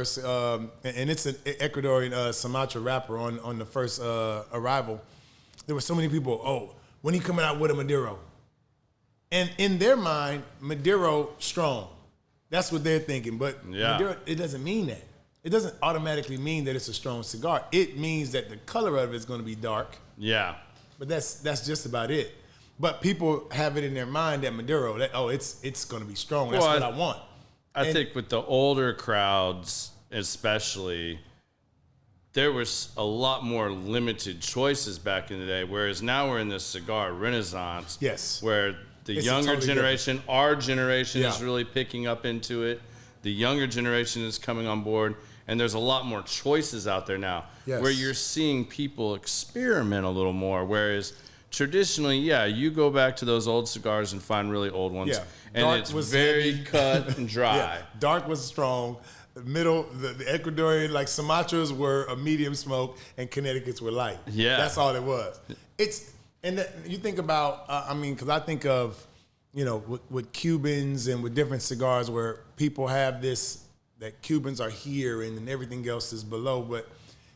first, and it's an Ecuadorian Sumatra wrapper on the first arrival. There were so many people, oh, when he coming out with a Maduro? And in their mind, Maduro strong. That's what they're thinking. But Maduro, it doesn't mean that. It doesn't automatically mean that it's a strong cigar. It means that the color of it is going to be dark. Yeah. But that's just about it. But people have it in their mind that Maduro, it's going to be strong. That's what I want. I think with the older crowds, especially, there was a lot more limited choices back in the day, whereas now we're in this cigar renaissance. Yes. Where the younger generation, our generation is really picking up into it. The younger generation is coming on board, and there's a lot more choices out there now where you're seeing people experiment a little more, whereas traditionally, you go back to those old cigars and find really old ones. Yeah. And Dark it's was very heavy. cut and dry. Dark was strong. Middle, the Ecuadorian, like Sumatras were a medium smoke, and Connecticut's were light. Yeah. That's all it was. You think about, because I think of, with Cubans and with different cigars where people have this, that Cubans are here and then everything else is below, but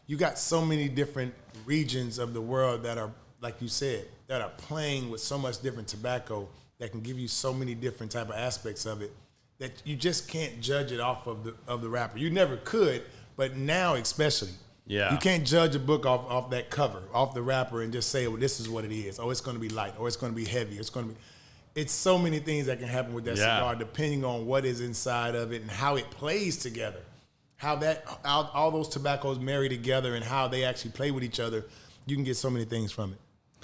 you got so many different regions of the world that are, like you said, that are playing with so much different tobacco that can give you so many different type of aspects of it that you just can't judge it off of the wrapper. You never could, but now especially. Yeah. You can't judge a book off that cover, off the wrapper, and just say, well, this is what it is. Oh, it's going to be light. Or it's going to be heavy. It's so many things that can happen with that cigar depending on what is inside of it and how it plays together. How all those tobaccos marry together and how they actually play with each other. You can get so many things from it.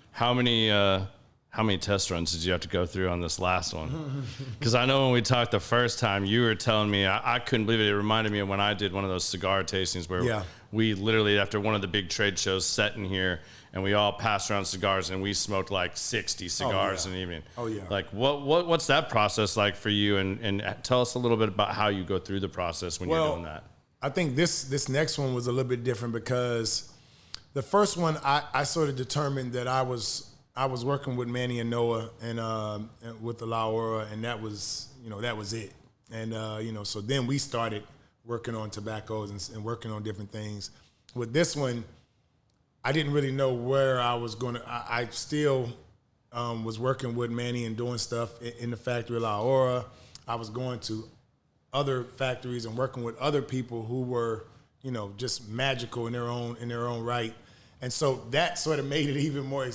How many test runs did you have to go through on this last one? Because I know when we talked the first time, you were telling me, I couldn't believe it. It reminded me of when I did one of those cigar tastings where we literally, after one of the big trade shows, sat in here and we all passed around cigars and we smoked like 60 cigars in an evening. Oh, yeah. Like, what's that process like for you? And tell us a little bit about how you go through the process when you're doing that. I think this next one was a little bit different because the first one, I sort of determined that I was working with Manny and Noah and with the La Aura, and that was it. And so then we started working on tobaccos and working on different things. With this one, I didn't really know where I was going to. I still was working with Manny and doing stuff in the factory La Aura. I was going to other factories and working with other people who were, just magical in their own right. And so that sort of made it even more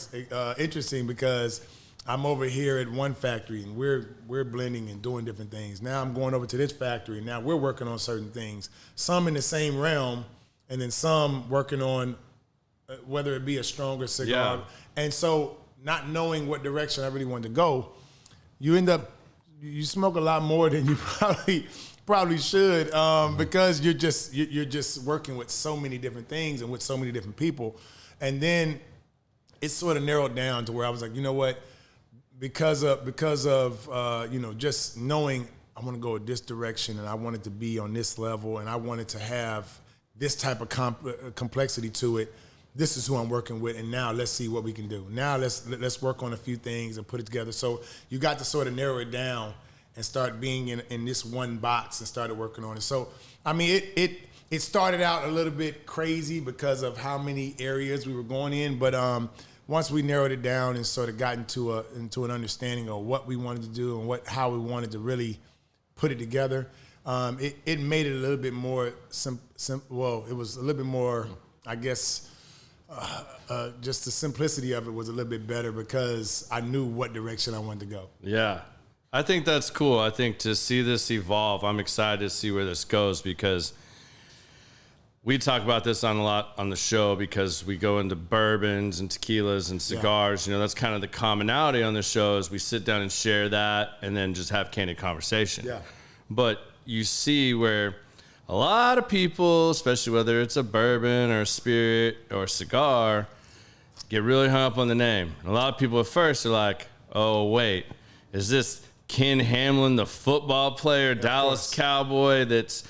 interesting because I'm over here at one factory and we're blending and doing different things. Now I'm going over to this factory and now we're working on certain things. Some in the same realm, and then some working on whether it be a stronger cigar. Yeah. And so not knowing what direction I really wanted to go, you smoke a lot more than you probably should because you're just working with so many different things and with so many different people. And then it sort of narrowed down to where I was like, you know what, because of just knowing I want to go this direction and I wanted to be on this level and I wanted to have this type of complexity to it. This is who I'm working with, and now let's see what we can do. Now let's work on a few things and put it together. So you got to sort of narrow it down and start being in this one box and started working on it. So, it started out a little bit crazy because of how many areas we were going in, but once we narrowed it down and sort of got into an understanding of what we wanted to do and how we wanted to really put it together, it made it a little bit more it was a little bit more, I guess, just the simplicity of it was a little bit better because I knew what direction I wanted to go. Yeah. I think that's cool. I think to see this evolve, I'm excited to see where this goes because we talk about this a lot on the show because we go into bourbons and tequilas and cigars. Yeah. That's kind of the commonality on the show is we sit down and share that and then just have candid conversation. Yeah. But you see where a lot of people, especially whether it's a bourbon or a spirit or a cigar, get really hung up on the name. A lot of people at first are like, oh, wait, is this Ken Hamlin, the football player, Dallas Cowboy that's,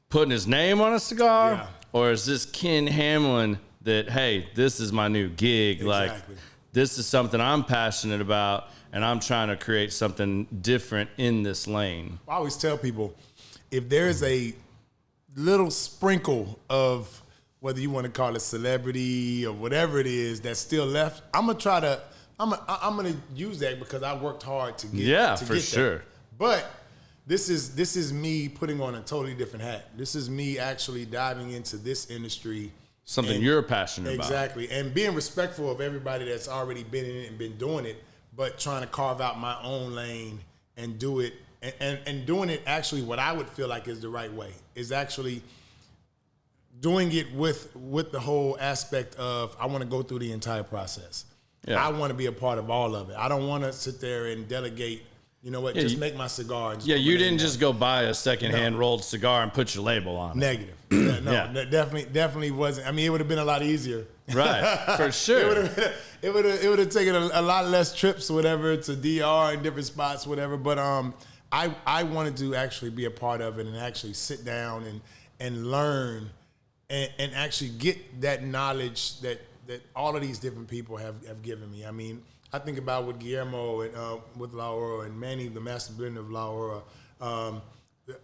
putting his name on a cigar? Yeah. Or is this Ken Hamlin that, hey, this is my new gig? Exactly. Like, this is something I'm passionate about, and I'm trying to create something different in this lane. I always tell people, if there's a little sprinkle of whether you want to call it celebrity or whatever it is that's still left, I'm gonna use that because I worked hard to get to for get sure. that. But this is me putting on a totally different hat. This is me actually diving into this industry. Something you're passionate about. Exactly. And being respectful of everybody that's already been in it and been doing it, but trying to carve out my own lane and do it and doing it actually what I would feel like is the right way. Is actually doing it with the whole aspect of I want to go through the entire process. Yeah. I want to be a part of all of it. I don't want to sit there and delegate, you know what, just make my cigar. You didn't just go buy a secondhand rolled cigar and put your label on it. Negative. That definitely wasn't. I mean, it would have been a lot easier. Right, for sure. It would have taken a lot less trips, whatever, to DR and different spots, whatever. But I wanted to actually be a part of it and actually sit down and learn and actually get that knowledge that all of these different people have given me. I mean, I think about with Guillermo and with La Aurora and Manny, the master blender of La Aurora.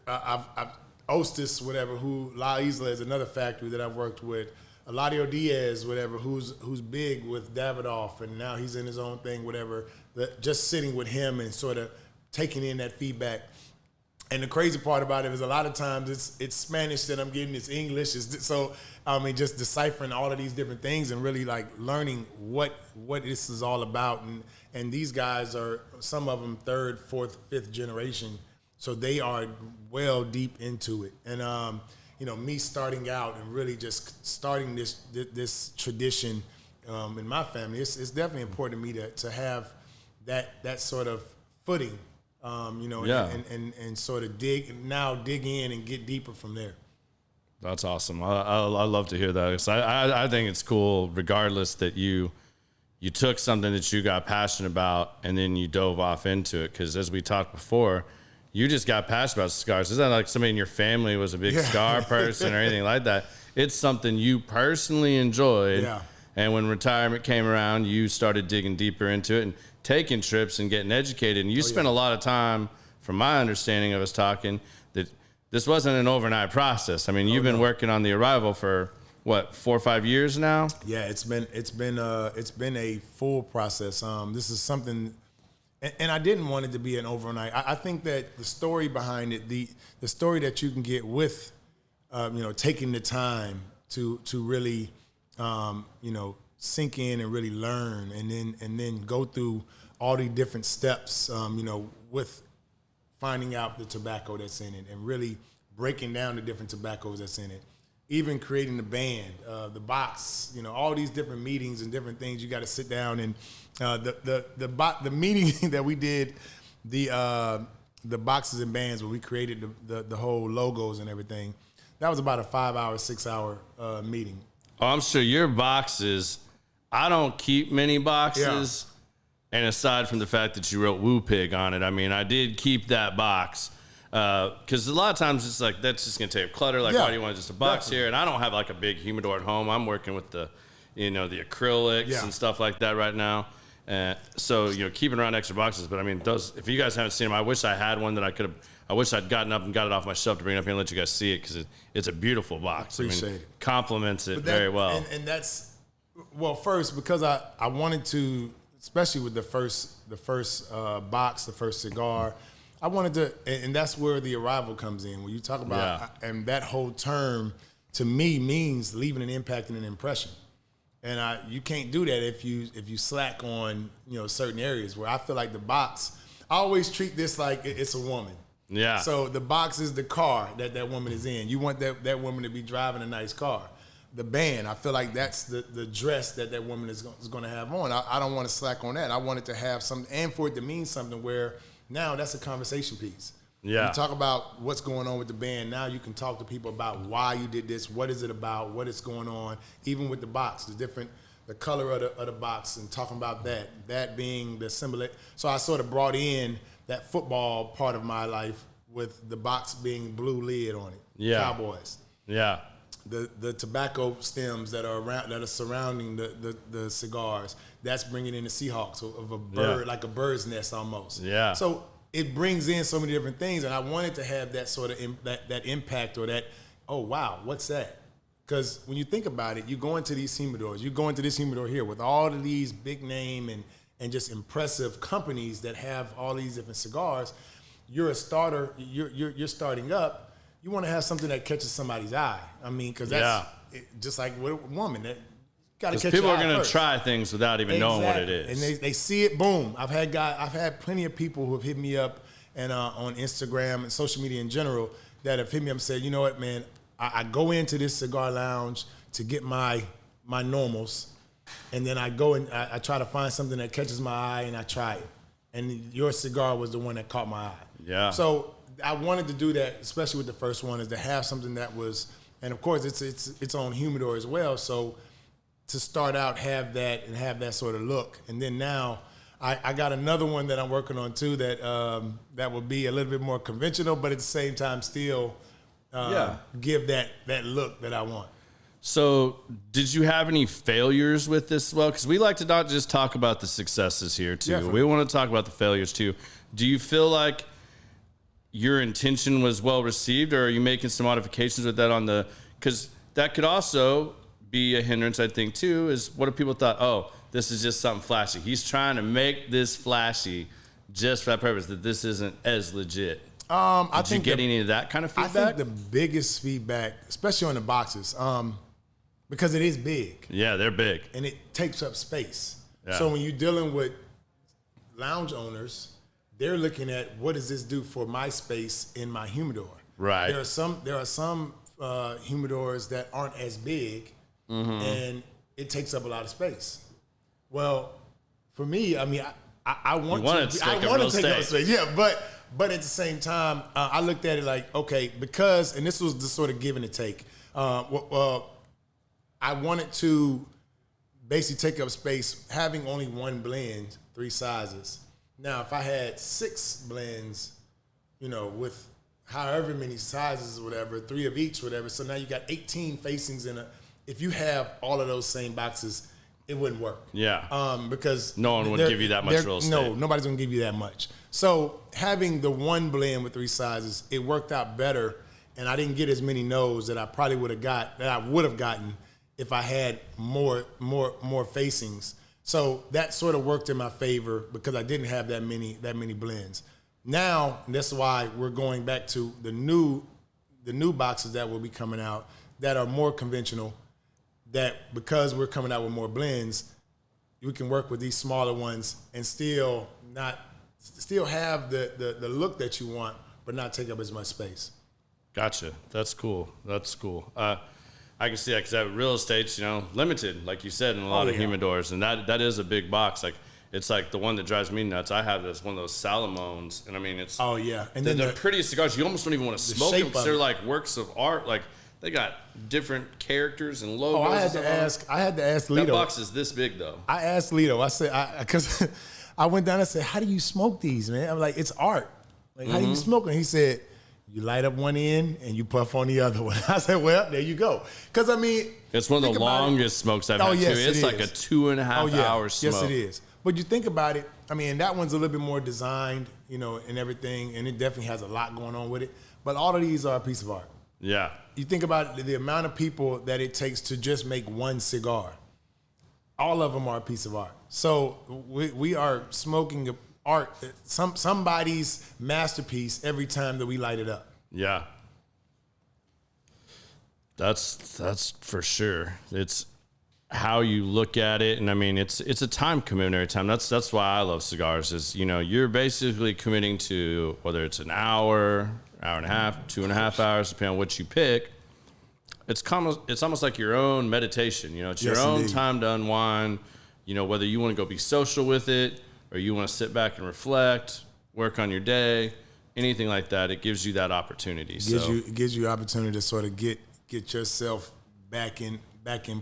I've Ostis, whatever, who La Isla is another factory that I've worked with. Eladio Diaz, whatever, who's big with Davidoff, and now he's in his own thing, whatever. Just sitting with him and sort of taking in that feedback. And the crazy part about it is a lot of times it's Spanish that I'm getting, it's English. So, I mean, just deciphering all of these different things and really like learning what this is all about. And these guys are, some of them, 3rd, 4th, 5th generation. So they are well deep into it. And, me starting out and really just starting this tradition in my family, it's definitely important to me to have that sort of footing. And sort of dig in and get deeper from there. That's awesome. I love to hear that. 'Cause I think it's cool, regardless that you took something that you got passionate about and then you dove off into it. Because as we talked before, you just got passionate about cigars. It's not like somebody in your family was a big cigar person or anything like that. It's something you personally enjoyed. Yeah. And when retirement came around, you started digging deeper into it and taking trips and getting educated. And you spent a lot of time, from my understanding of us talking, that this wasn't an overnight process. I mean, you've been working on the Arrival for what, 4 or 5 years now? Yeah, it's been a full process. This is something, and I didn't want it to be an overnight. I think that the story behind it, the story that you can get with, taking the time to really, sink in and really learn, and then go through all the different steps, with finding out the tobacco that's in it and really breaking down the different tobaccos that's in it. Even creating the band, the box, all these different meetings and different things. You got to sit down and the meeting that we did, the boxes and bands where we created the whole logos and everything. That was about a 5-hour, 6-hour meeting. Oh, I'm sure your boxes. I don't keep many boxes, and aside from the fact that you wrote Woo Pig on it, I mean, I did keep that box. Because a lot of times it's like, that's just going to take clutter. Like, why do you want just a box here? And I don't have like a big humidor at home. I'm working with the acrylics and stuff like that right now. So, keeping around extra boxes. But I mean, those, if you guys haven't seen them, I wish I had one that I wish I'd gotten up and got it off my shelf to bring it up here and let you guys see it, because it's a beautiful box. Appreciate it. Complements it very well. And that's, well, first, because I wanted to, especially with the first box, the first cigar, I wanted to, and that's where the Arrival comes in. When you talk about, and that whole term to me means leaving an impact and an impression. And you can't do that if you slack on certain areas. Where I feel like the box, I always treat this like it's a woman. Yeah. So the box is the car that woman is in. You want that woman to be driving a nice car. The band, I feel like that's the dress that woman is going to have on. I don't want to slack on that. I want it to have something, and for it to mean something where now that's a conversation piece. Yeah. You talk about what's going on with the band. Now you can talk to people about why you did this, what is it about, what is going on, even with the box, the color of the box, and talking about that being the symbol. So I sort of brought in that football part of my life with the box being blue lid on it. Yeah. Cowboys. Yeah. The tobacco stems that are surrounding the cigars, that's bringing in the Seahawks of a bird, like a bird's nest almost. Yeah. So it brings in so many different things, and I wanted to have that sort of that impact or that oh, wow, what's that? Because when you think about it, you go into these humidors, you go into this humidor here with all of these big name and just impressive companies that have all these different cigars. You're a starter, you're starting up. You want to have something that catches somebody's eye. I mean, because that's just like with a woman. That got to catch people your are eye going to first. try things without even knowing what it is. And they see it, boom. I've had plenty of people who have hit me up and on Instagram and social media in general that have hit me up and said, you know what, man, I go into this cigar lounge to get my normals, and then I go and I try to find something that catches my eye, and I try it. And your cigar was the one that caught my eye. Yeah. So I wanted to do that, especially with the first one, is to have something that was, and of course it's its own humidor as well. So to start out, have that sort of look, and then now I got another one that I'm working on too that will be a little bit more conventional, but at the same time still give that look that I want. So did you have any failures with this? Well, because we like to not just talk about the successes here too. Definitely. We want to talk about the failures too. Do you feel like your intention was well received, or are you making some modifications with that on the, because that could also be a hindrance, I think, too, is what if people thought, oh, this is just something flashy. He's trying to make this flashy just for that purpose, that this isn't as legit. Did you get any of that kind of feedback? I think the biggest feedback, especially on the boxes, because it is big. Yeah, they're big. And it takes up space. Yeah. So when you're dealing with lounge owners, they're looking at what does this do for my space in my humidor. Right. There are some humidors that aren't as big, and it takes up a lot of space. Well, for me, I mean, I want to take up space. Yeah, but at the same time, I looked at it like, okay, because, and this was the sort of give and take. I wanted to basically take up space, having only one blend, 3 sizes. Now, if I had 6 blends, with however many sizes or whatever, 3 of each, whatever, so now you got 18 facings in a. If you have all of those same boxes, it wouldn't work. Yeah. Because no one would give you that much real estate. No, nobody's gonna give you that much. So having the one blend with 3 sizes, it worked out better, and I didn't get as many no's that I probably would have gotten if I had more facings. So that sort of worked in my favor because I didn't have that many blends. Now, and that's why we're going back to the new boxes that will be coming out that are more conventional, that because we're coming out with more blends, we can work with these smaller ones and still have the look that you want, but not take up as much space. Gotcha. That's cool. I can see that because that real estate's, limited, like you said, in a lot of humidors, and that is a big box. Like, it's like the one that drives me nuts. I have this one of those Salomones, and I mean, it's and then the prettiest cigars. You almost don't even want to smoke them because they're like works of art. Like, they got different characters and logos. I had to ask Lito. That box is this big though. I asked Lito. I said, because I went down and said, "How do you smoke these, man?" I'm like, "It's art. Like, how do you smoke them?" He said, "You light up one end and you puff on the other one." I said, "Well, there you go." Because I mean, it's one of the longest smokes I've had too. It's like a 2.5 hour smoke. Yes, it is. But you think about it. I mean, that one's a little bit more designed, and everything, and it definitely has a lot going on with it. But all of these are a piece of art. Yeah. You think about the amount of people that it takes to just make one cigar. All of them are a piece of art. So we are smoking art, somebody's masterpiece every time that we light it up. Yeah. That's for sure. It's how you look at it, and I mean, it's a time commitment every time. That's why I love cigars. Is you're basically committing to whether it's an hour and a half, 2.5 hours, depending on what you pick. It's almost like your own meditation. It's your own time to unwind. Whether you want to go be social with it or you want to sit back and reflect, work on your day, anything like that. It gives you that opportunity. It gives you opportunity to sort of get yourself back in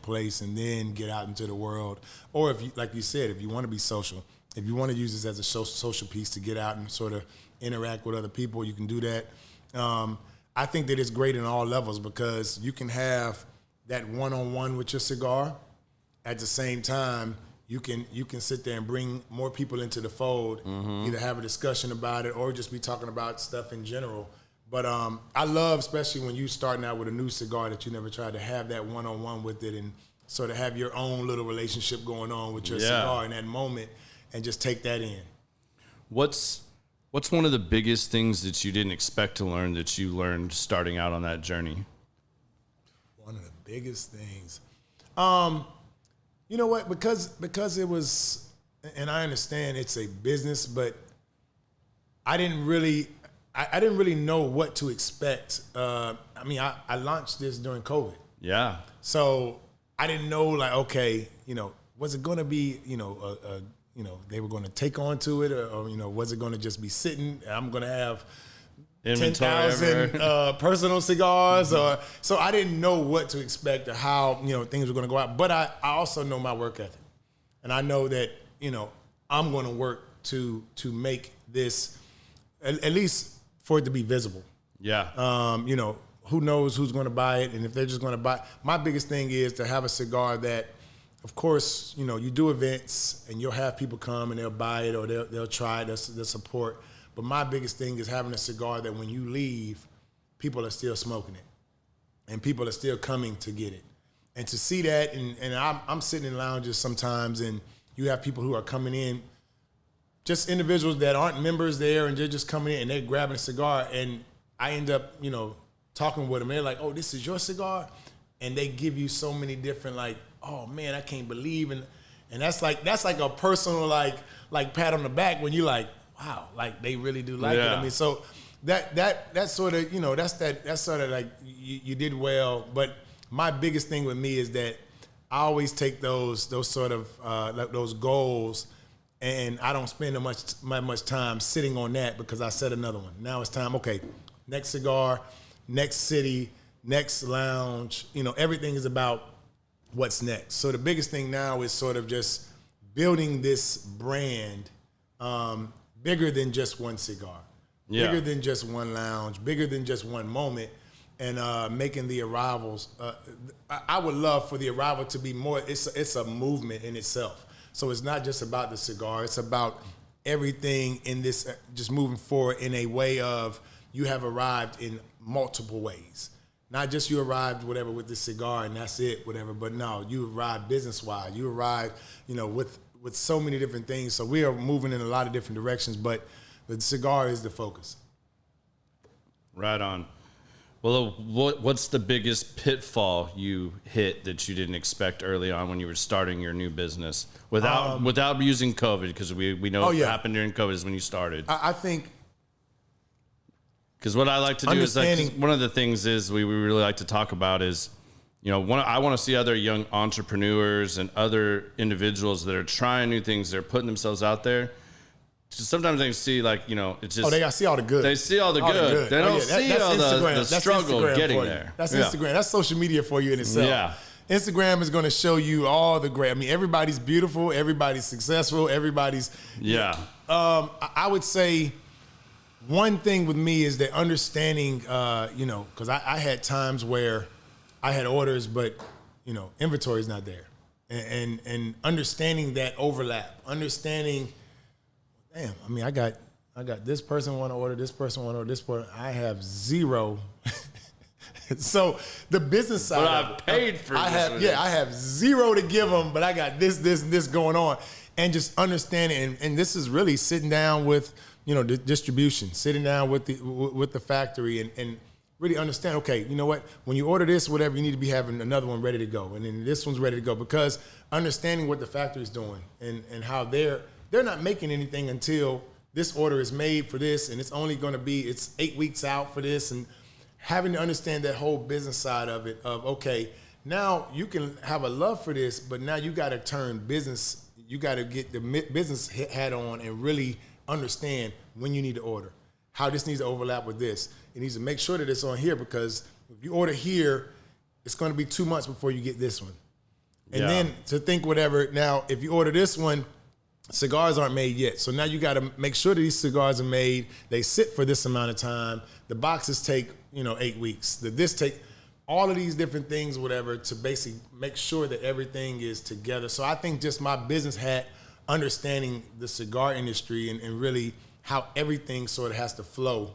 place and then get out into the world. Or if you, like you said, if you want to be social, if you want to use this as a social piece to get out and sort of interact with other people, you can do that. I think that it's great in all levels because you can have that one-on-one with your cigar. At the same time, you can sit there and bring more people into the fold, either have a discussion about it or just be talking about stuff in general. But I love, especially when you starting out with a new cigar, that you never tried to have that one-on-one with it and sort of have your own little relationship going on with your cigar in that moment and just take that in. What's one of the biggest things that you didn't expect to learn that you learned starting out on that journey? One of the biggest things. You know what? Because it was, and I understand it's a business, but I didn't really know what to expect. I launched this during COVID. Yeah. So I didn't know, like, okay, was it going to be, they were going to take on to it, or was it going to just be sitting? I'm going to have 10,000 personal cigars, so I didn't know what to expect or how things were going to go out. But I also know my work ethic, and I know that I'm going to work to make this at least for it to be visible. Yeah. Who knows who's going to buy it, and if they're just going to buy. My biggest thing is to have a cigar that, of course, you do events and you'll have people come and they'll buy it or they'll try it, they'll support. But my biggest thing is having a cigar that when you leave, people are still smoking it, and people are still coming to get it. And to see that, and I'm sitting in lounges sometimes, and you have people who are coming in, just individuals that aren't members there, and they're just coming in and they're grabbing a cigar, and I end up, talking with them. They're like, "Oh, this is your cigar," and they give you so many different, like, "Oh man, I can't believe," and that's like a personal like pat on the back when you like, wow, like they really do like it. I mean, so that sort of, that's sort of like you did well. But my biggest thing with me is that I always take those sort of like those goals, and I don't spend much time sitting on that because I set another one. Now it's time. Okay, next cigar, next city, next lounge. Everything is about what's next. So the biggest thing now is sort of just building this brand. Bigger than just one cigar, bigger than just one lounge, bigger than just one moment, and making the arrivals. I would love for the arrival to be more. It's a movement in itself. So it's not just about the cigar. It's about everything in this, just moving forward in a way of you have arrived in multiple ways. Not just you arrived whatever with the cigar and that's it, whatever. But no, you arrived business-wise. You arrived, with so many different things. So we are moving in a lot of different directions, but the cigar is the focus. Right on. Well, what's the biggest pitfall you hit that you didn't expect early on when you were starting your new business without using COVID? Because we know what happened during COVID is when you started. I think. Because what I like to do is one of the things is we really like to talk about is, I want to see other young entrepreneurs and other individuals that are trying new things. They're putting themselves out there. Sometimes they see it's just. Oh, they see all the good. They see all the good. They don't see all the struggle getting there. That's Instagram. That's social media for you in itself. Yeah. Instagram is going to show you all the great. I mean, everybody's beautiful. Everybody's successful. Everybody's. Yeah. I would say one thing with me is that understanding, because I had times where I had orders, but inventory is not there, and understanding that overlap, understanding, damn, I mean, I got this person want to order, this person want to order, this person, I have zero. So the business side, but I've paid for. I have zero to give them, but I got this going on, and just understanding, and this is really sitting down with the distribution, sitting down with the factory, and really understand, okay, you know what? When you order this, whatever, you need to be having another one ready to go, and then this one's ready to go, because understanding what the factory's doing and how they're not making anything until this order is made for this, and it's only going to be 8 weeks out for this, and having to understand that whole business side of it. Of okay, now you can have a love for this, but now you got to turn business. You got to get the business hat on and really understand when you need to order, how this needs to overlap with this. It needs to make sure that it's on here, because if you order here, it's going to be 2 months before you get this one. And then to think whatever, now if you order this one, cigars aren't made yet. So now you got to make sure that these cigars are made. They sit for this amount of time. The boxes take, 8 weeks. This take all of these different things, whatever, to basically make sure that everything is together. So I think just my business hat, understanding the cigar industry and really how everything sort of has to flow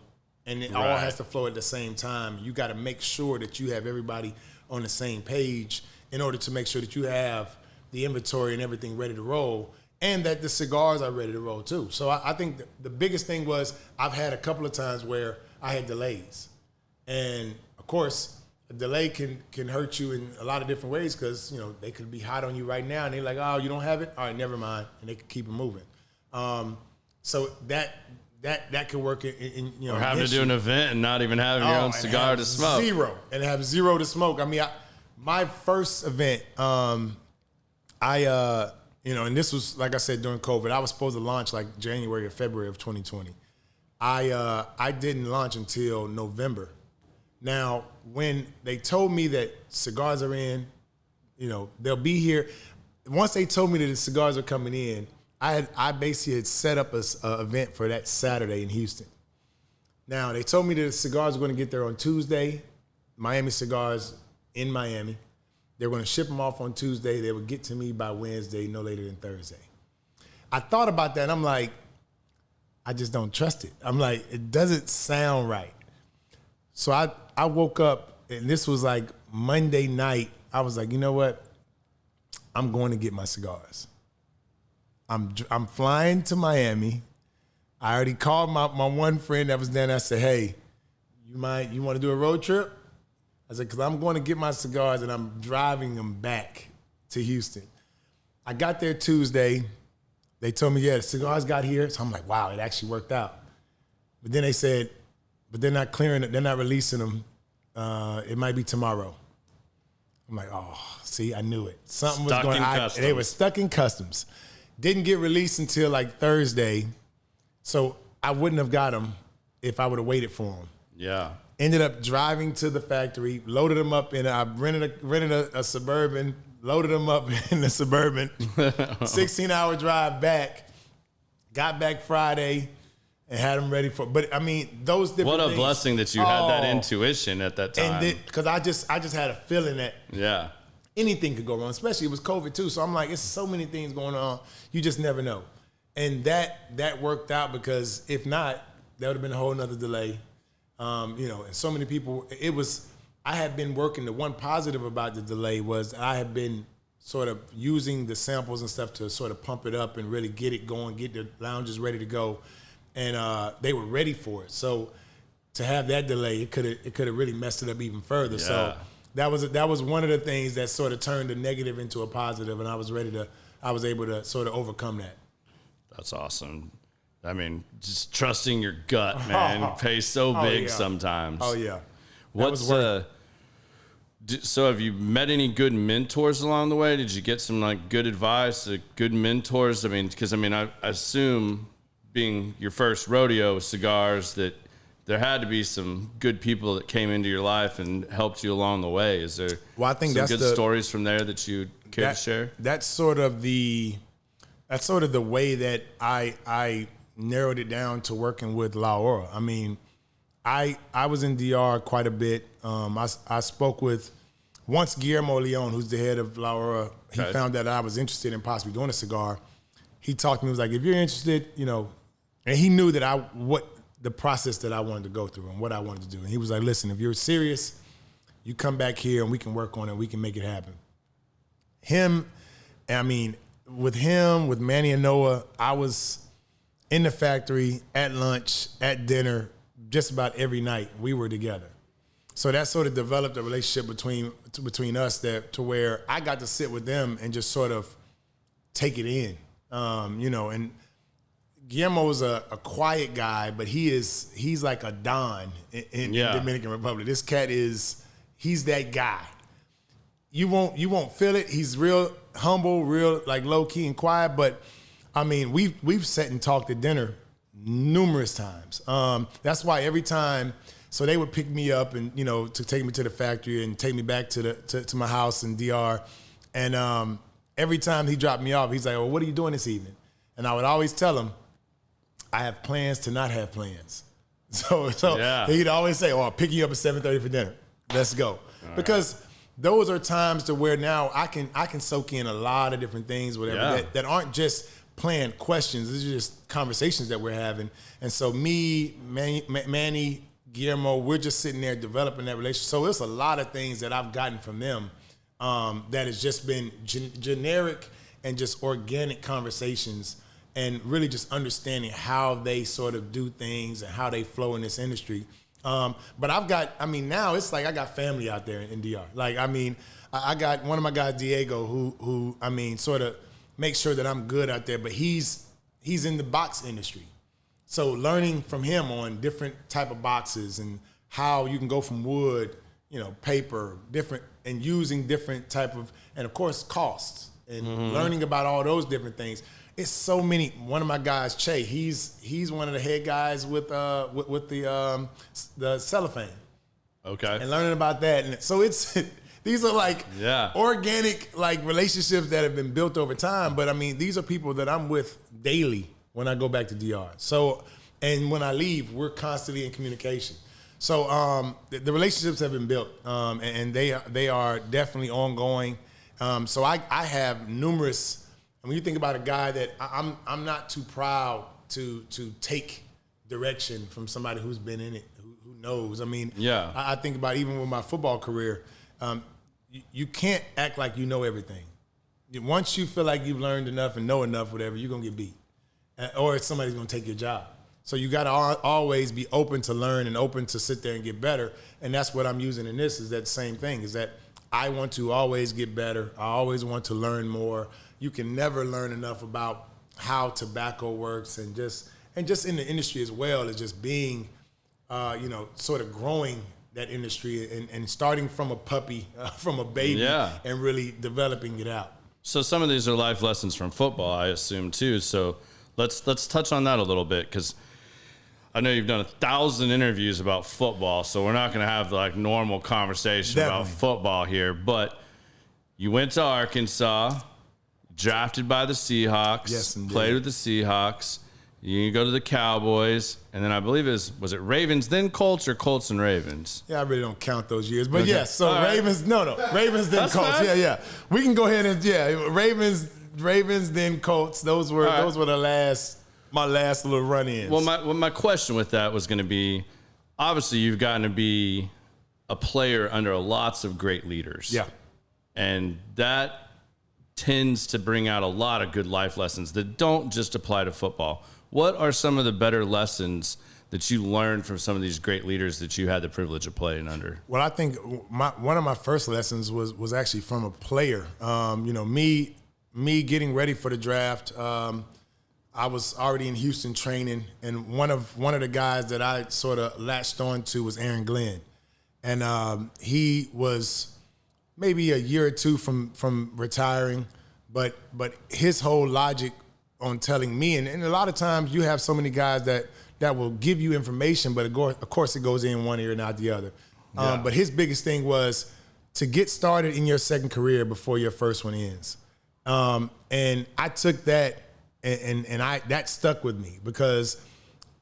and it all has to flow at the same time. You got to make sure that you have everybody on the same page in order to make sure that you have the inventory and everything ready to roll, and that the cigars are ready to roll too. So I think the biggest thing was I've had a couple of times where I had delays. And of course, a delay can hurt you in a lot of different ways because, you know, they could be hot on you right now and they're like, oh, you don't have it? All right, never mind. And they can keep it moving. So that could work in you know. Or having to do an event and not even having your own cigar to smoke. Have zero to smoke. I mean, my first event, you know, and this was, like I said, during COVID. I was supposed to launch like January or February of 2020. I didn't launch until November. Now, when they told me that cigars are in, you know, they'll be here. Once they told me that the cigars are coming in, I basically had set up an event for that Saturday in Houston. Now, they told me that the cigars were going to get there on Tuesday, Miami Cigars in Miami. They were going to ship them off on Tuesday. They would get to me by Wednesday, no later than Thursday. I thought about that, and I'm like, I just don't trust it. I'm like, it doesn't sound right. So I woke up, and this was like Monday night. I was like, you know what? I'm going to get my cigars. I'm flying to Miami. I already called my one friend that was there, and I said, hey, you want to do a road trip? I said, because I'm going to get my cigars, and I'm driving them back to Houston. I got there Tuesday. They told me, yeah, the cigars got here. So I'm like, wow, it actually worked out. But then they said, but they're not clearing it. They're not releasing them. It might be tomorrow. I'm like, oh, see, I knew it. Something was going on. They were stuck in customs. Didn't get released until like Thursday. So I wouldn't have got them if I would have waited for them. Yeah. Ended up driving to the factory, loaded them up I rented a Suburban, loaded them up in the Suburban, 16-hour drive back, got back Friday, and had them ready for. But I mean, those different. What a things, blessing that you had that intuition at that time. And because I just had a feeling that anything could go wrong, especially it was COVID too. So I'm like, it's so many things going on, you just never know. And that worked out because if not, that would have been a whole nother delay. You know, and so many people, I had been working, the one positive about the delay was I had been sort of using the samples and stuff to sort of pump it up and really get it going, get the lounges ready to go. And they were ready for it. So to have that delay, it could have really messed it up even further. Yeah. So that was one of the things that sort of turned the negative into a positive, and I was able to sort of overcome that. That's awesome. I mean, just trusting your gut, man, pays so big sometimes. Oh yeah. So have you met any good mentors along the way? Did you get some like good advice, good mentors? I mean, because I assume being your first rodeo with cigars that there had to be some good people that came into your life and helped you along the way. Is there some good stories from there that you care to share? That's sort of the way that I narrowed it down to working with La Aura. I mean, I was in DR quite a bit. I spoke with once Guillermo Leon, who's the head of La Aura. He found that I was interested in possibly doing a cigar. He talked to me, he was like, if you're interested, you know, and he knew that what the process that I wanted to go through and what I wanted to do. And he was like, listen, if you're serious, you come back here and we can work on it. We can make it happen. With Manny and Noah, I was in the factory, at lunch, at dinner, just about every night we were together. So that sort of developed a relationship between us to where I got to sit with them and just sort of take it in, you know. And Guillermo's a quiet guy, but he's like a don in Dominican Republic. This cat he's that guy. You won't feel it. He's real humble, real like low key and quiet, but I mean, we've sat and talked at dinner numerous times. That's why every time, so they would pick me up and, you know, to take me to the factory and take me back to my house in DR. And every time he dropped me off, he's like, well, what are you doing this evening? And I would always tell him, I have plans to not have plans. So he'd always say, oh, I'll pick you up at 7:30 for dinner. Let's go. All because those are times to where now I can soak in a lot of different things, whatever, that aren't just planned questions. These are just conversations that we're having. And so Manny, Guillermo, we're just sitting there developing that relationship. So it's a lot of things that I've gotten from them that has just been generic and just organic conversations and really just understanding how they sort of do things and how they flow in this industry. But now it's like I got family out there in DR. Like, I got one of my guys, Diego, who sort of makes sure that I'm good out there, but he's in the box industry. So learning from him on different type of boxes and how you can go from wood, paper, different, and using different type of, and of course, costs, and learning about all those different things. It's so many. One of my guys, Che, he's one of the head guys with the cellophane. Okay. And learning about that, and so it's these are like organic like relationships that have been built over time. But these are people that I'm with daily when I go back to DR. So, and when I leave, we're constantly in communication. So the relationships have been built, and they are definitely ongoing. So I have numerous. When you think about a guy that I'm not too proud to take direction from somebody who's been in it, who knows. I think about even with my football career, you can't act like you know everything. Once you feel like you've learned enough and know enough, whatever, you're gonna get beat, or somebody's gonna take your job. So you gotta always be open to learn and open to sit there and get better. And that's what I'm using in this. Is that same thing? Is that I want to always get better. I always want to learn more. You can never learn enough about how tobacco works, and just in the industry as well as just being, sort of growing that industry and starting from a puppy, from a baby, and really developing it out. So some of these are life lessons from football, I assume too. So let's touch on that a little bit, because I know you've done 1,000 interviews about football, so we're not going to have like normal conversation about football here. But you went to Arkansas. Drafted by the Seahawks, yes, played with the Seahawks. You go to the Cowboys, and then I believe was it Ravens, then Colts, or Colts and Ravens? Yeah, I really don't count those years, but yes. So all Ravens, right. Ravens then Colts. Fine. Yeah. We can go ahead and Ravens then Colts. Those were my last little run-ins. Well, my question with that was going to be, obviously you've gotten to be a player under lots of great leaders. Yeah, and that tends to bring out a lot of good life lessons that don't just apply to football. What are some of the better lessons that you learned from some of these great leaders that you had the privilege of playing under? Well, I think one of my first lessons was actually from a player. Me getting ready for the draft. I was already in Houston training, and one of the guys that I sort of latched on to was Aaron Glenn, and he was maybe a year or two from retiring, but his whole logic on telling me, and a lot of times you have so many guys that will give you information, but of course it goes in one ear and out the other. Yeah. But his biggest thing was to get started in your second career before your first one ends. And I took that and that stuck with me, because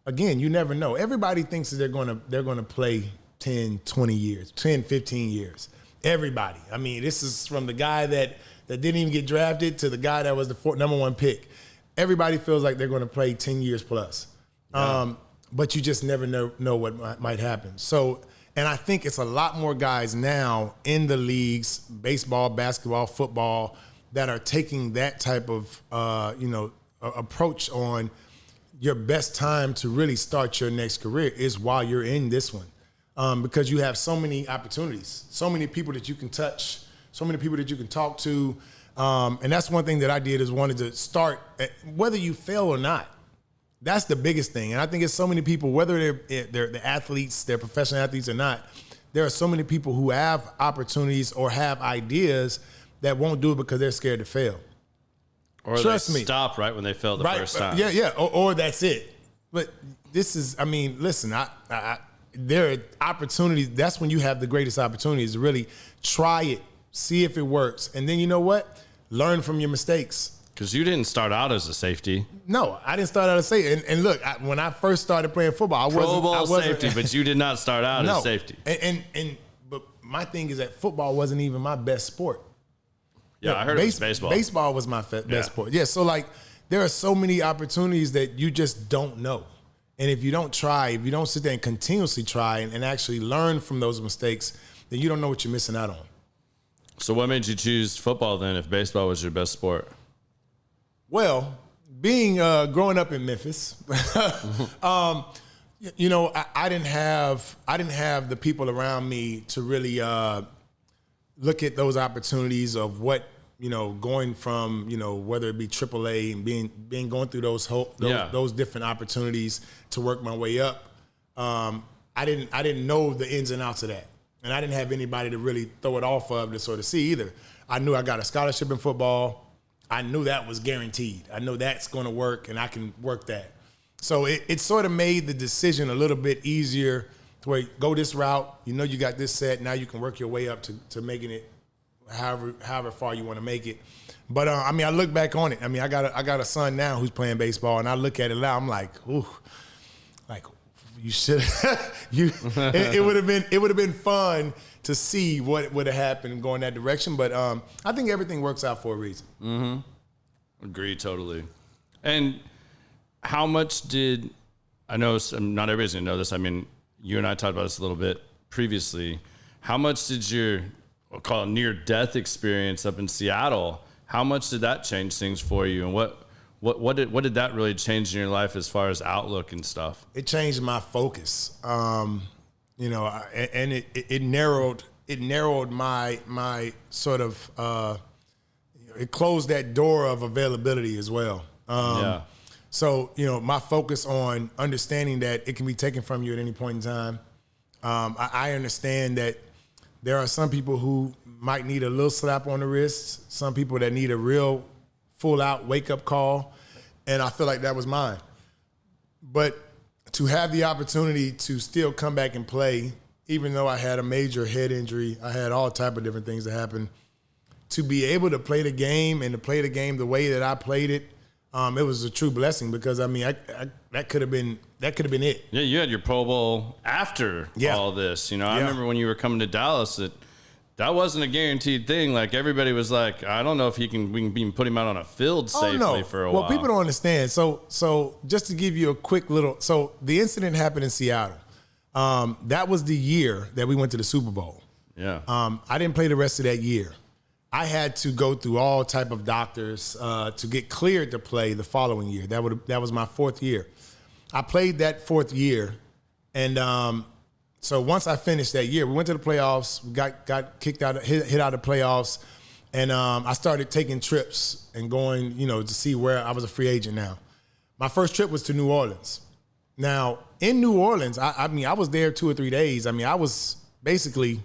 again, you never know. Everybody thinks that they're gonna play 10, 20 years, 10, 15 years. Everybody. This is from the guy that didn't even get drafted to the guy that was the number one pick. Everybody feels like they're going to play 10 years plus. Yeah. But you just never know what might happen. So, and I think it's a lot more guys now in the leagues, baseball, basketball, football, that are taking that type of, approach on your best time to really start your next career is while you're in this one. Because you have so many opportunities, so many people that you can touch, so many people that you can talk to. And that's one thing that I did, is wanted to start, whether you fail or not. That's the biggest thing. And I think it's so many people, whether they're the athletes, they're professional athletes or not, there are so many people who have opportunities or have ideas that won't do it because they're scared to fail. Or Trust me. Stop right when they fail the first time. Yeah. Or that's it. But this is, listen, there are opportunities. That's when you have the greatest opportunities to really try it, see if it works. And then you know what? Learn from your mistakes. Because you didn't start out as a safety. No, I didn't start out as safety. And look, when I first started playing football, I wasn't safety, but you did not start out as safety. But my thing is that football wasn't even my best sport. Yeah, I heard it was baseball. Baseball was my best sport. Yeah, so like there are so many opportunities that you just don't know. And if you don't try, if you don't sit there and continuously try and actually learn from those mistakes, then you don't know what you're missing out on. So what made you choose football then if baseball was your best sport? Well, being growing up in Memphis, you know, I didn't have the people around me to really look at those opportunities of what, you know, going from, you know, whether it be AAA and being going through those different opportunities to work my way up. I didn't know the ins and outs of that, and I didn't have anybody to really throw it off of to sort of see either. I knew I got a scholarship in football. I knew that was guaranteed. I know that's going to work, and I can work that. So it sort of made the decision a little bit easier to where go this route. You know you got this set. Now you can work your way up to making it however far you want to make it. But I mean, I look back on it. I mean, I got a son now who's playing baseball, and I look at it now. I'm like, ooh, like you should. It would have been fun to see what would have happened going that direction. But I think everything works out for a reason. Mm-hmm. Agree totally. And how much did I know? Not everybody's gonna know this. I mean, you and I talked about this a little bit previously. How much did your we'll call it near-death experience up in Seattle, how much did that change things for you? And what did that really change in your life as far as outlook and stuff? It changed my focus, you know, and it narrowed my sort of, it closed that door of availability as well. So, you know, my focus on understanding that it can be taken from you at any point in time. I understand that there are some people who might need a little slap on the wrist, some people that need a real full-out wake-up call, and I feel like that was mine. But to have the opportunity to still come back and play, even though I had a major head injury, I had all type of different things that happened, to be able to play the game and to play the game the way that I played it, it was a true blessing because, I mean, that could have been it. Yeah, you had your Pro Bowl after all this. You know, I remember when you were coming to Dallas, that wasn't a guaranteed thing. Like, everybody was like, I don't know if we can put him out on a field safely for a while. Well, people don't understand. So just to give you a quick little – so the incident happened in Seattle. That was the year that we went to the Super Bowl. Yeah. I didn't play the rest of that year. I had to go through all type of doctors to get cleared to play the following year. That was my fourth year. I played that fourth year, and so once I finished that year, we went to the playoffs. We got kicked out, hit out of the playoffs, and I started taking trips and going, you know, to see where I was a free agent now. My first trip was to New Orleans. Now in New Orleans, I mean, I was there 2 or 3 days. I mean, I was basically.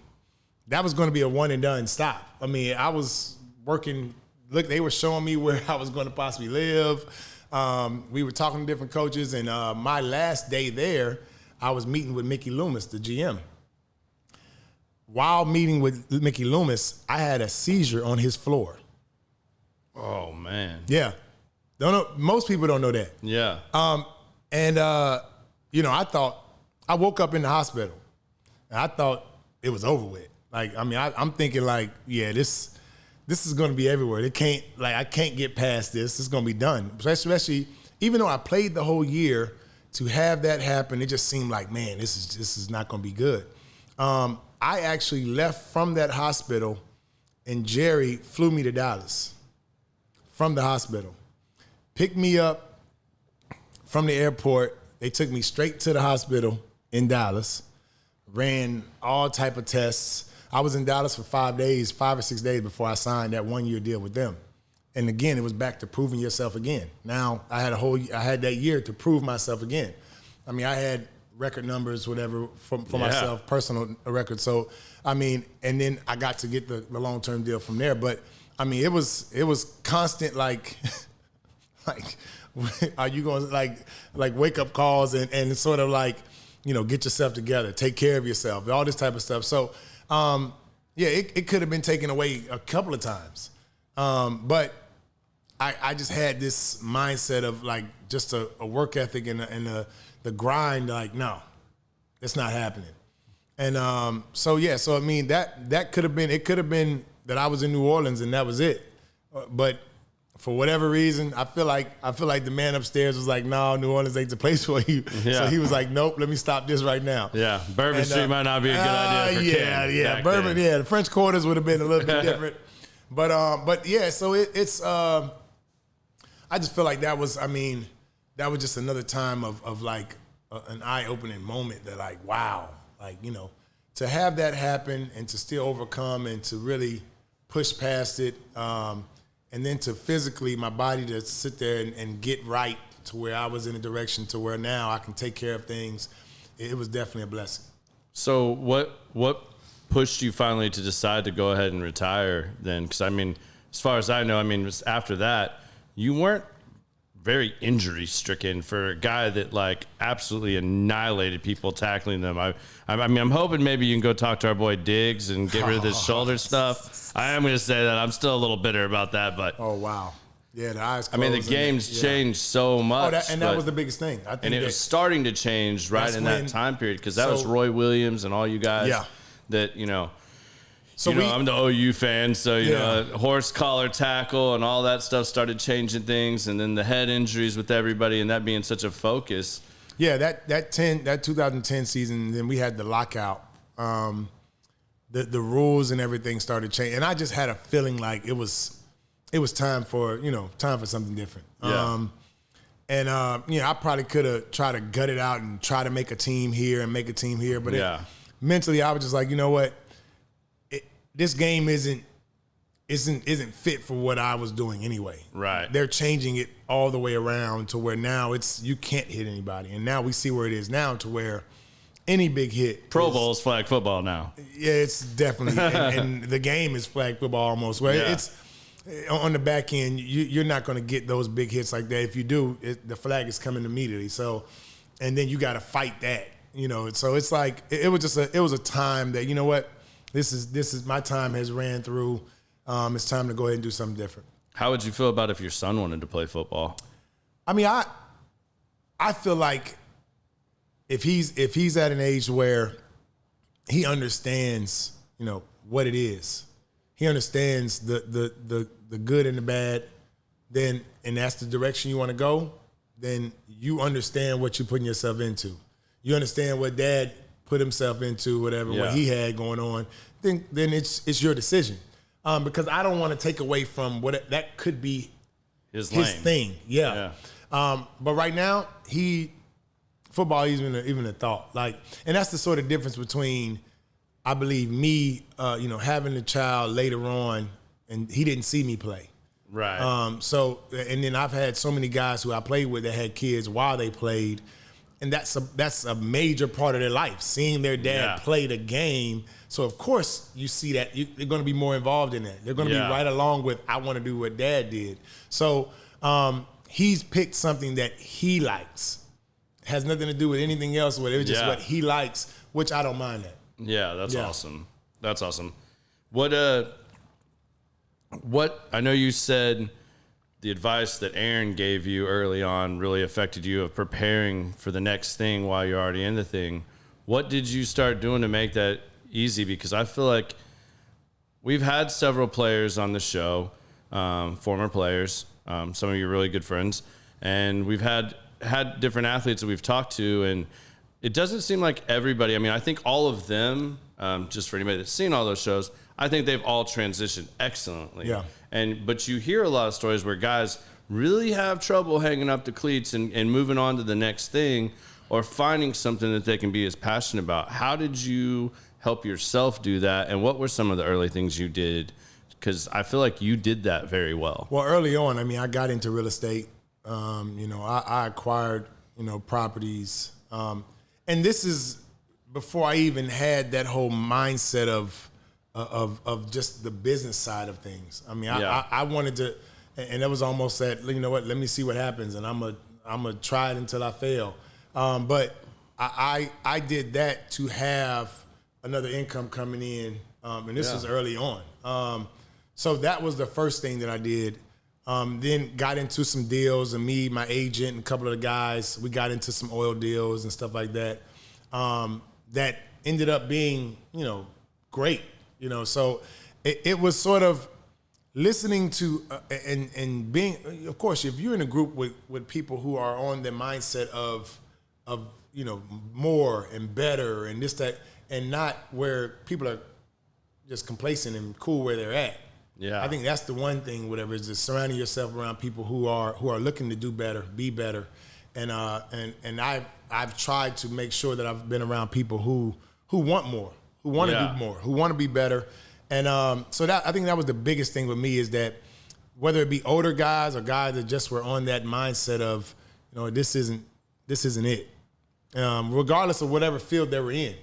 That was going to be a one and done stop. I mean, I was working. Look, they were showing me where I was going to possibly live. We were talking to different coaches, and my last day there, I was meeting with Mickey Loomis, the GM. While meeting with Mickey Loomis, I had a seizure on his floor. Oh man. Yeah, don't know. Most people don't know that. Yeah. And you know, I woke up in the hospital, and I thought it was over with. Like, I mean, I'm thinking like, yeah, this is going to be everywhere. I can't get past this. It's going to be done. Especially, even though I played the whole year, to have that happen, it just seemed like, man, this is not going to be good. I actually left from that hospital, and Jerry flew me to Dallas from the hospital, picked me up from the airport. They took me straight to the hospital in Dallas, ran all type of tests. I was in Dallas for 5 or 6 days before I signed that 1 year deal with them. And again, it was back to proving yourself again. Now I had that year to prove myself again. I mean, I had record numbers, whatever, for myself, personal record. So, I mean, and then I got to get the long-term deal from there. But I mean, it was constant, like, are you going to like wake up calls and sort of like, you know, get yourself together, take care of yourself, all this type of stuff. So, yeah, it could have been taken away a couple of times. But I just had this mindset of like just a work ethic and the grind, like, no, it's not happening. And so I mean, that could have been, it could have been that I was in New Orleans and that was it. But for whatever reason, I feel like the man upstairs was like, "No, New Orleans ain't the place for you." Yeah. So he was like, "Nope, let me stop this right now." Yeah, Bourbon Street might not be a good idea for Ken Bourbon. then. Yeah, the French Quarters would have been a little bit different. But yeah, so it's. I just feel like that was just another time of like an eye-opening moment that like, wow, like, you know, to have that happen and to still overcome and to really push past it, and then to physically, my body to sit there and get right to where I was in a direction to where now I can take care of things. It was definitely a blessing. So what pushed you finally to decide to go ahead and retire then? Because, I mean, as far as I know, I mean, after that, you weren't very injury stricken for a guy that like absolutely annihilated people tackling them. I mean, I'm hoping maybe you can go talk to our boy Diggs and get rid of this shoulder stuff. I am going to say that I'm still a little bitter about that, but oh wow, yeah, the eyes. I mean, the game's changed so much, that was the biggest thing. I think, and it was starting to change right in that time period because that was Roy Williams and all you guys. Yeah. That you know. So I'm the OU fan, so, you know, horse collar tackle and all that stuff started changing things, and then the head injuries with everybody and that being such a focus. Yeah, that 2010 season, then we had the lockout. The rules and everything started changing, and I just had a feeling like it was time for something different. Yeah. I probably could have tried to gut it out and try to make a team here and make a team here, but mentally I was just like, you know what? This game isn't fit for what I was doing anyway. Right. They're changing it all the way around to where now you can't hit anybody. And now we see where it is now to where any big hit. Pro Bowl is flag football now. Yeah, it's definitely. and the game is flag football almost. Where it's on the back end, you're not going to get those big hits like that. If you do, the flag is coming immediately. So, and then you got to fight that. You know, so it's like it was a time that, you know what, this is my time has ran through. It's time to go ahead and do something different. How would you feel about if your son wanted to play football? I mean, I feel like if he's at an age where he understands, you know, what it is, he understands the good and the bad, then and that's the direction you want to go, then you understand what you're putting yourself into. You understand what Dad put himself into, whatever what he had going on. Then it's your decision. Because I don't want to take away from what that could be his thing. Yeah. But right now, football isn't even a thought. Like, and that's the sort of difference between, I believe, me, having a child later on, and he didn't see me play. Right. So, and then I've had so many guys who I played with that had kids while they played, and that's a major part of their life, seeing their dad play the game. So, of course, you see that they're going to be more involved in that. They're going to be right along with, I want to do what Dad did. So, he's picked something that he likes. Has nothing to do with anything else. It was just what he likes, which I don't mind that. Yeah, that's awesome. That's awesome. What I know you said the advice that Aaron gave you early on really affected you of preparing for the next thing while you're already in the thing. What did you start doing to make that easy? Because I feel like we've had several players on the show, former players, some of you really good friends, and we've had different athletes that we've talked to, and it doesn't seem like everybody, I mean, I think all of them, just for anybody that's seen all those shows, I think they've all transitioned excellently. Yeah. But you hear a lot of stories where guys really have trouble hanging up the cleats and moving on to the next thing or finding something that they can be as passionate about. How did you help yourself do that, and what were some of the early things you did? Because I feel like you did that very well. Well, early on, I mean, I got into real estate. I acquired, properties. And this is before I even had that whole mindset of just the business side of things. I mean, I wanted to, and that was almost that, you know what, let me see what happens, and I'm gonna try it until I fail. But I did that to have another income coming in, and this was early on. So that was the first thing that I did. Then got into some deals, and me, my agent, and a couple of the guys, we got into some oil deals and stuff like that. That ended up being, great. So it was sort of, listening to and being, of course, if you're in a group with people who are on the mindset of more and better and this that, and not where people are just complacent and cool where they're at. Yeah, I think that's the one thing. Whatever is just surrounding yourself around people who are looking to do better, be better, and I've tried to make sure that I've been around people who want more, who want to do more, who want to be better. And so that, I think that was the biggest thing with me, is that whether it be older guys or guys that just were on that mindset of, this isn't it, regardless of whatever field they were in,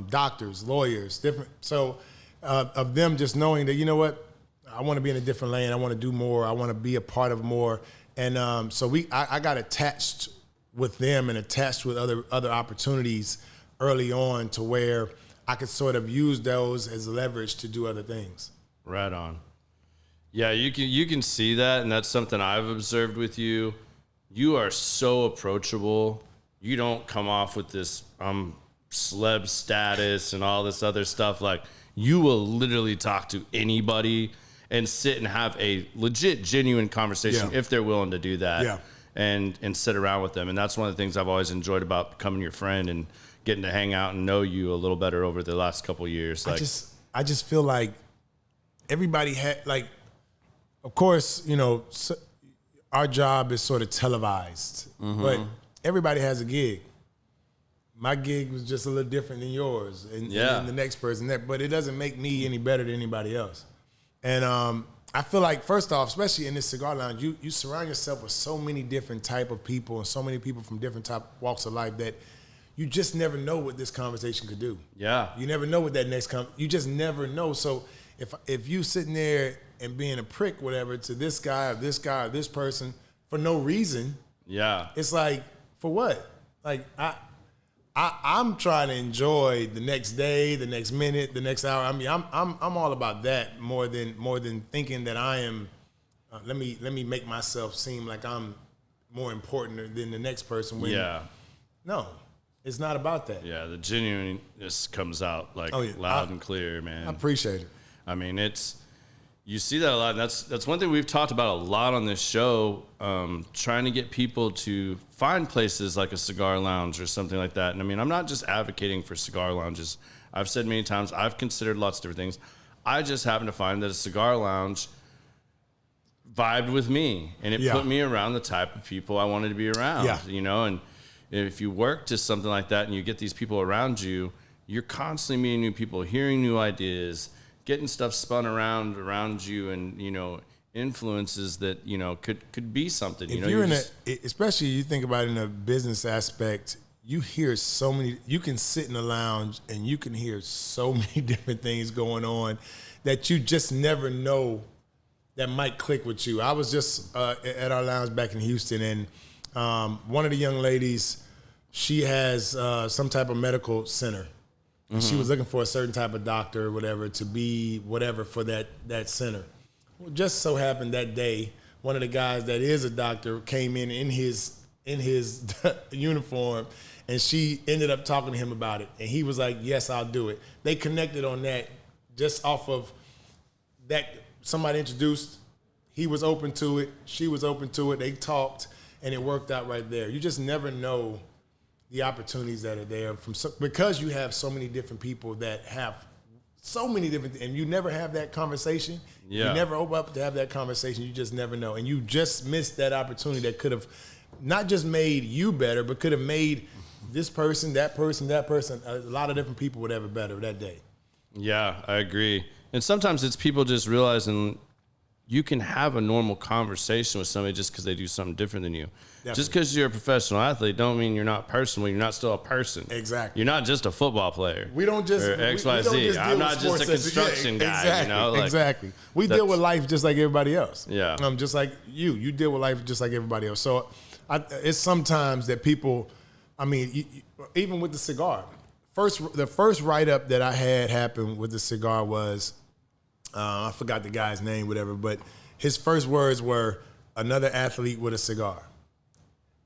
doctors, lawyers, different. So of them just knowing that, you know what, I want to be in a different lane. I want to do more. I want to be a part of more. And so I got attached with them and attached with other opportunities early on, to where I could sort of use those as leverage to do other things. Right on. Yeah, you can see that, and that's something I've observed with you. You are so approachable. You don't come off with this celeb status and all this other stuff. Like, you will literally talk to anybody and sit and have a legit, genuine conversation if they're willing to do that, and sit around with them. And that's one of the things I've always enjoyed about becoming your friend and getting to hang out and know you a little better over the last couple of years. Like, I just feel like everybody had, like, of course, our job is sort of televised, but everybody has a gig. My gig was just a little different than yours and the next person, but it doesn't make me any better than anybody else. And I feel like, first off, especially in this cigar lounge, you surround yourself with so many different type of people and so many people from different type walks of life that you just never know what this conversation could do. Yeah. You never know what that next you just never know. So if you sitting there and being a prick, whatever, to this guy or this person for no reason, it's like, for what? Like, I'm trying to enjoy the next day, the next minute, the next hour. I mean, I'm all about that more than thinking that I am. Let me make myself seem like I'm more important than the next person. No, it's not about that. Yeah, the genuineness comes out loud and clear, man. I appreciate it. I mean, you see that a lot. And that's one thing we've talked about a lot on this show, trying to get people to find places like a cigar lounge or something like that. And I mean, I'm not just advocating for cigar lounges. I've said many times, I've considered lots of different things. I just happen to find that a cigar lounge vibed with me, and it put me around the type of people I wanted to be around, and if you work to something like that and you get these people around you, you're constantly meeting new people, hearing new ideas, getting stuff spun around you, and influences that could be something. If you're especially you think about it in a business aspect, you hear so many. You can sit in a lounge and you can hear so many different things going on that you just never know that might click with you. I was just at our lounge back in Houston, and one of the young ladies, she has some type of medical center. And she was looking for a certain type of doctor or whatever to be whatever for that center. Well, just so happened that day, one of the guys that is a doctor came in his uniform, and she ended up talking to him about it. And he was like, yes, I'll do it. They connected on that just off of that. Somebody introduced, he was open to it, she was open to it, they talked, and it worked out right there. You just never know the opportunities that are there because you have so many different people that have so many different, and you never have that conversation. You never open up to have that conversation. You just never know. And you just missed that opportunity that could have not just made you better, but could have made this person, that person, a lot of different people would have it better that day. Yeah, I agree. And sometimes it's people just realizing you can have a normal conversation with somebody just because they do something different than you. Definitely. Just because you're a professional athlete don't mean you're not personal. You're not still a person. Exactly. You're not just a football player. We don't just XYZ. I'm not just a construction guy. Exactly. Exactly. We deal with life just like everybody else. Yeah. Just like you deal with life just like everybody else. So it's sometimes that people, I mean, even with the cigar. The first write-up that I had happen with the cigar was, I forgot the guy's name, whatever, but his first words were, another athlete with a cigar.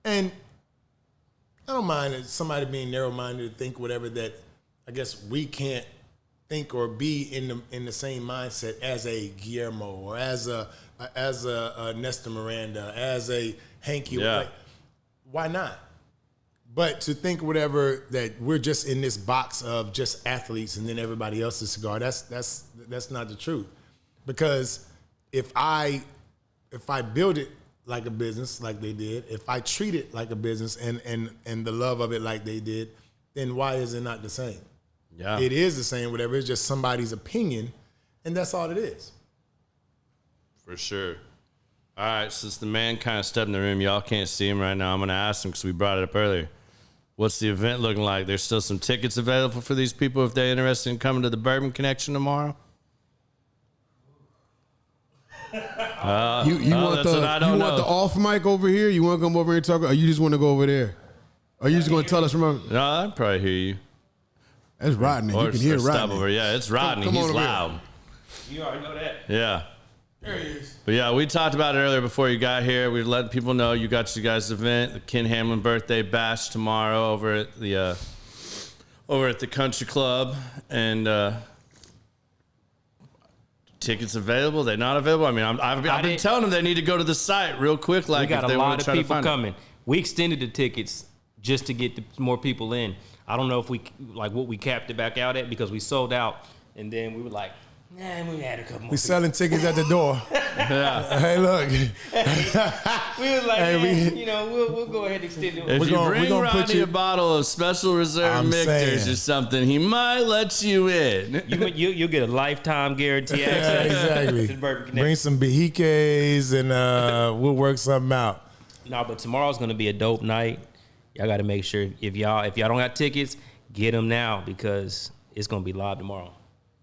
And I don't mind somebody being narrow-minded to think whatever that I guess we can't think or be in the same mindset as a Guillermo or as a Nestor Miranda, as a Hanky. Yeah. Like, why not? But to think whatever that we're just in this box of just athletes and then everybody else's cigar, that's not the truth. Because if I build it like a business, like they did, if I treat it like a business and the love of it like they did, then why is it not the same? Yeah. It is the same, whatever. It's just somebody's opinion, and that's all it is. For sure. All right, since the man kind of stepped in the room, y'all can't see him right now. I'm going to ask him because we brought it up earlier. What's the event looking like? There's still some tickets available for these people if they're interested in coming to the Bourbon Connection tomorrow? You want the off mic over here? You want to come over here and talk? Or you just want to go over there? Or you just going to tell us from? No, I'd probably hear you. That's Rodney. Or You can hear Rodney. over. Yeah, it's Rodney. Come He's on loud. You already know that. Yeah. There he is. But yeah, we talked about it earlier before you got here. We let people know you got your guys' event, the Ken Hamlin birthday bash tomorrow over at the country club, and tickets available. They're not available. I mean, I've been telling them they need to go to the site real quick. Like, we got if they a lot of people coming. We extended the tickets just to get more people in. I don't know if we like what we capped it back out at because we sold out, and then we were like, nah, we had a couple more. We selling tickets at the door. Yeah. Hey, look. We was like, we'll go ahead and extend it. If you bring Rodney a bottle of Special Reserve Mixers or something, he might let you in. You'll get a lifetime guarantee access. Yeah, exactly. To the Bourbon Connection. Bring some Behikes and we'll work something out. No, but tomorrow's gonna be a dope night. Y'all got to make sure if y'all don't got tickets, get them now because it's gonna be live tomorrow.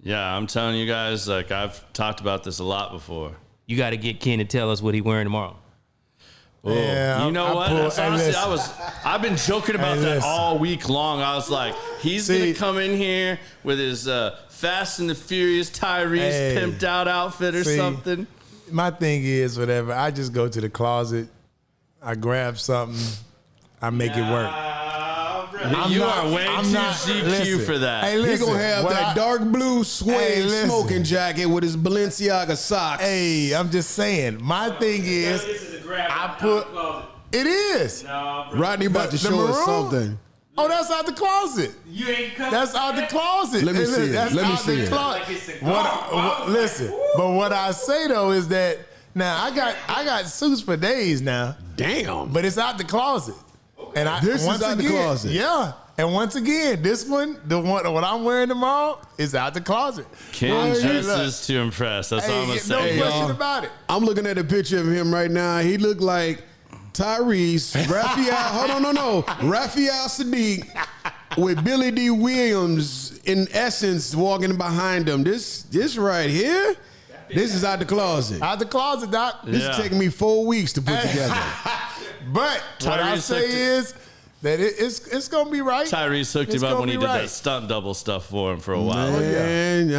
Yeah, I'm telling you guys, like I've talked about this a lot before. You got to get Ken to tell us what he wearing tomorrow. Yeah, you know what? I've been joking about that all week long. I was like, he's gonna come in here with his Fast and the Furious Tyrese pimped out outfit or something. My thing is, whatever. I just go to the closet, I grab something, I make it work. You are way too GQ for that. Hey, listen, He gonna have that dark blue suede smoking jacket with his Balenciaga socks. Hey, I'm just saying. My thing is, it is. Rodney about to show us something. Oh, that's out the closet. You ain't cut. That's out the closet. Let me see it. That's Let me out see the it. closet. Listen, but what I say though is that now I got suits for days now. Damn. But it's out the closet. And This is out the closet. Yeah. And once again, this one, what I'm wearing tomorrow, is out the closet. Ken just is to impress. That's all I'm gonna say. No question about it. I'm looking at a picture of him right now. He looked like Tyrese, Raphael Sadiq with Billy D. Williams in essence walking behind him. This right here, this is out the closet. Out the closet, Doc. This is taking me 4 weeks to put together. But what I say is that it's going to be right. Tyrese hooked him up when he did that stunt double stuff for him for a while. Man,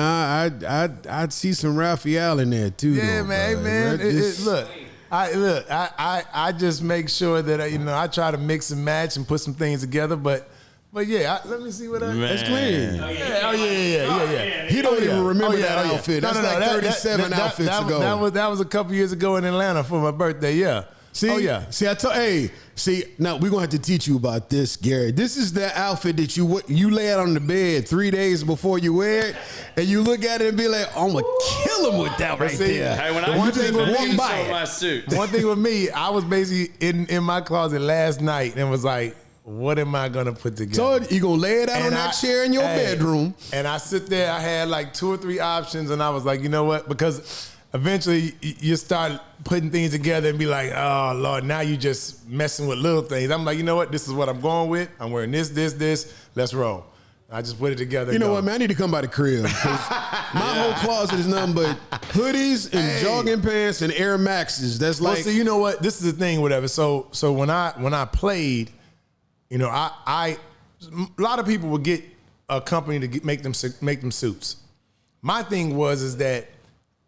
I'd see some Raphael in there too. Yeah, though, man. I just make sure that I try to mix and match and put some things together. But yeah, let me see what that's clean. Yeah. He don't even remember that outfit. That's like 37 outfits ago. That was a couple years ago in Atlanta for my birthday. Yeah. See, now we're gonna have to teach you about this, Gary. This is the outfit that you lay out on the bed 3 days before you wear it, and you look at it and be like, I'm gonna kill him with that right there. Hey, when I one thing with my suit. One thing with me, I was basically in my closet last night and was like, what am I gonna put together? So you gonna lay it out on that chair in your bedroom, and I sit there. I had like 2 or 3 options, and I was like, you know what? Because eventually you start putting things together and be like, oh, Lord, now you just messing with little things. I'm like, you know what? This is what I'm going with. I'm wearing this. Let's roll. I just put it together. You know what, man? I need to come by the crib. My whole closet is nothing but hoodies and jogging pants and Air Maxes. That's like. Well, so you know what? This is the thing, whatever. So when I played, a lot of people would get a company to make them suits. My thing is that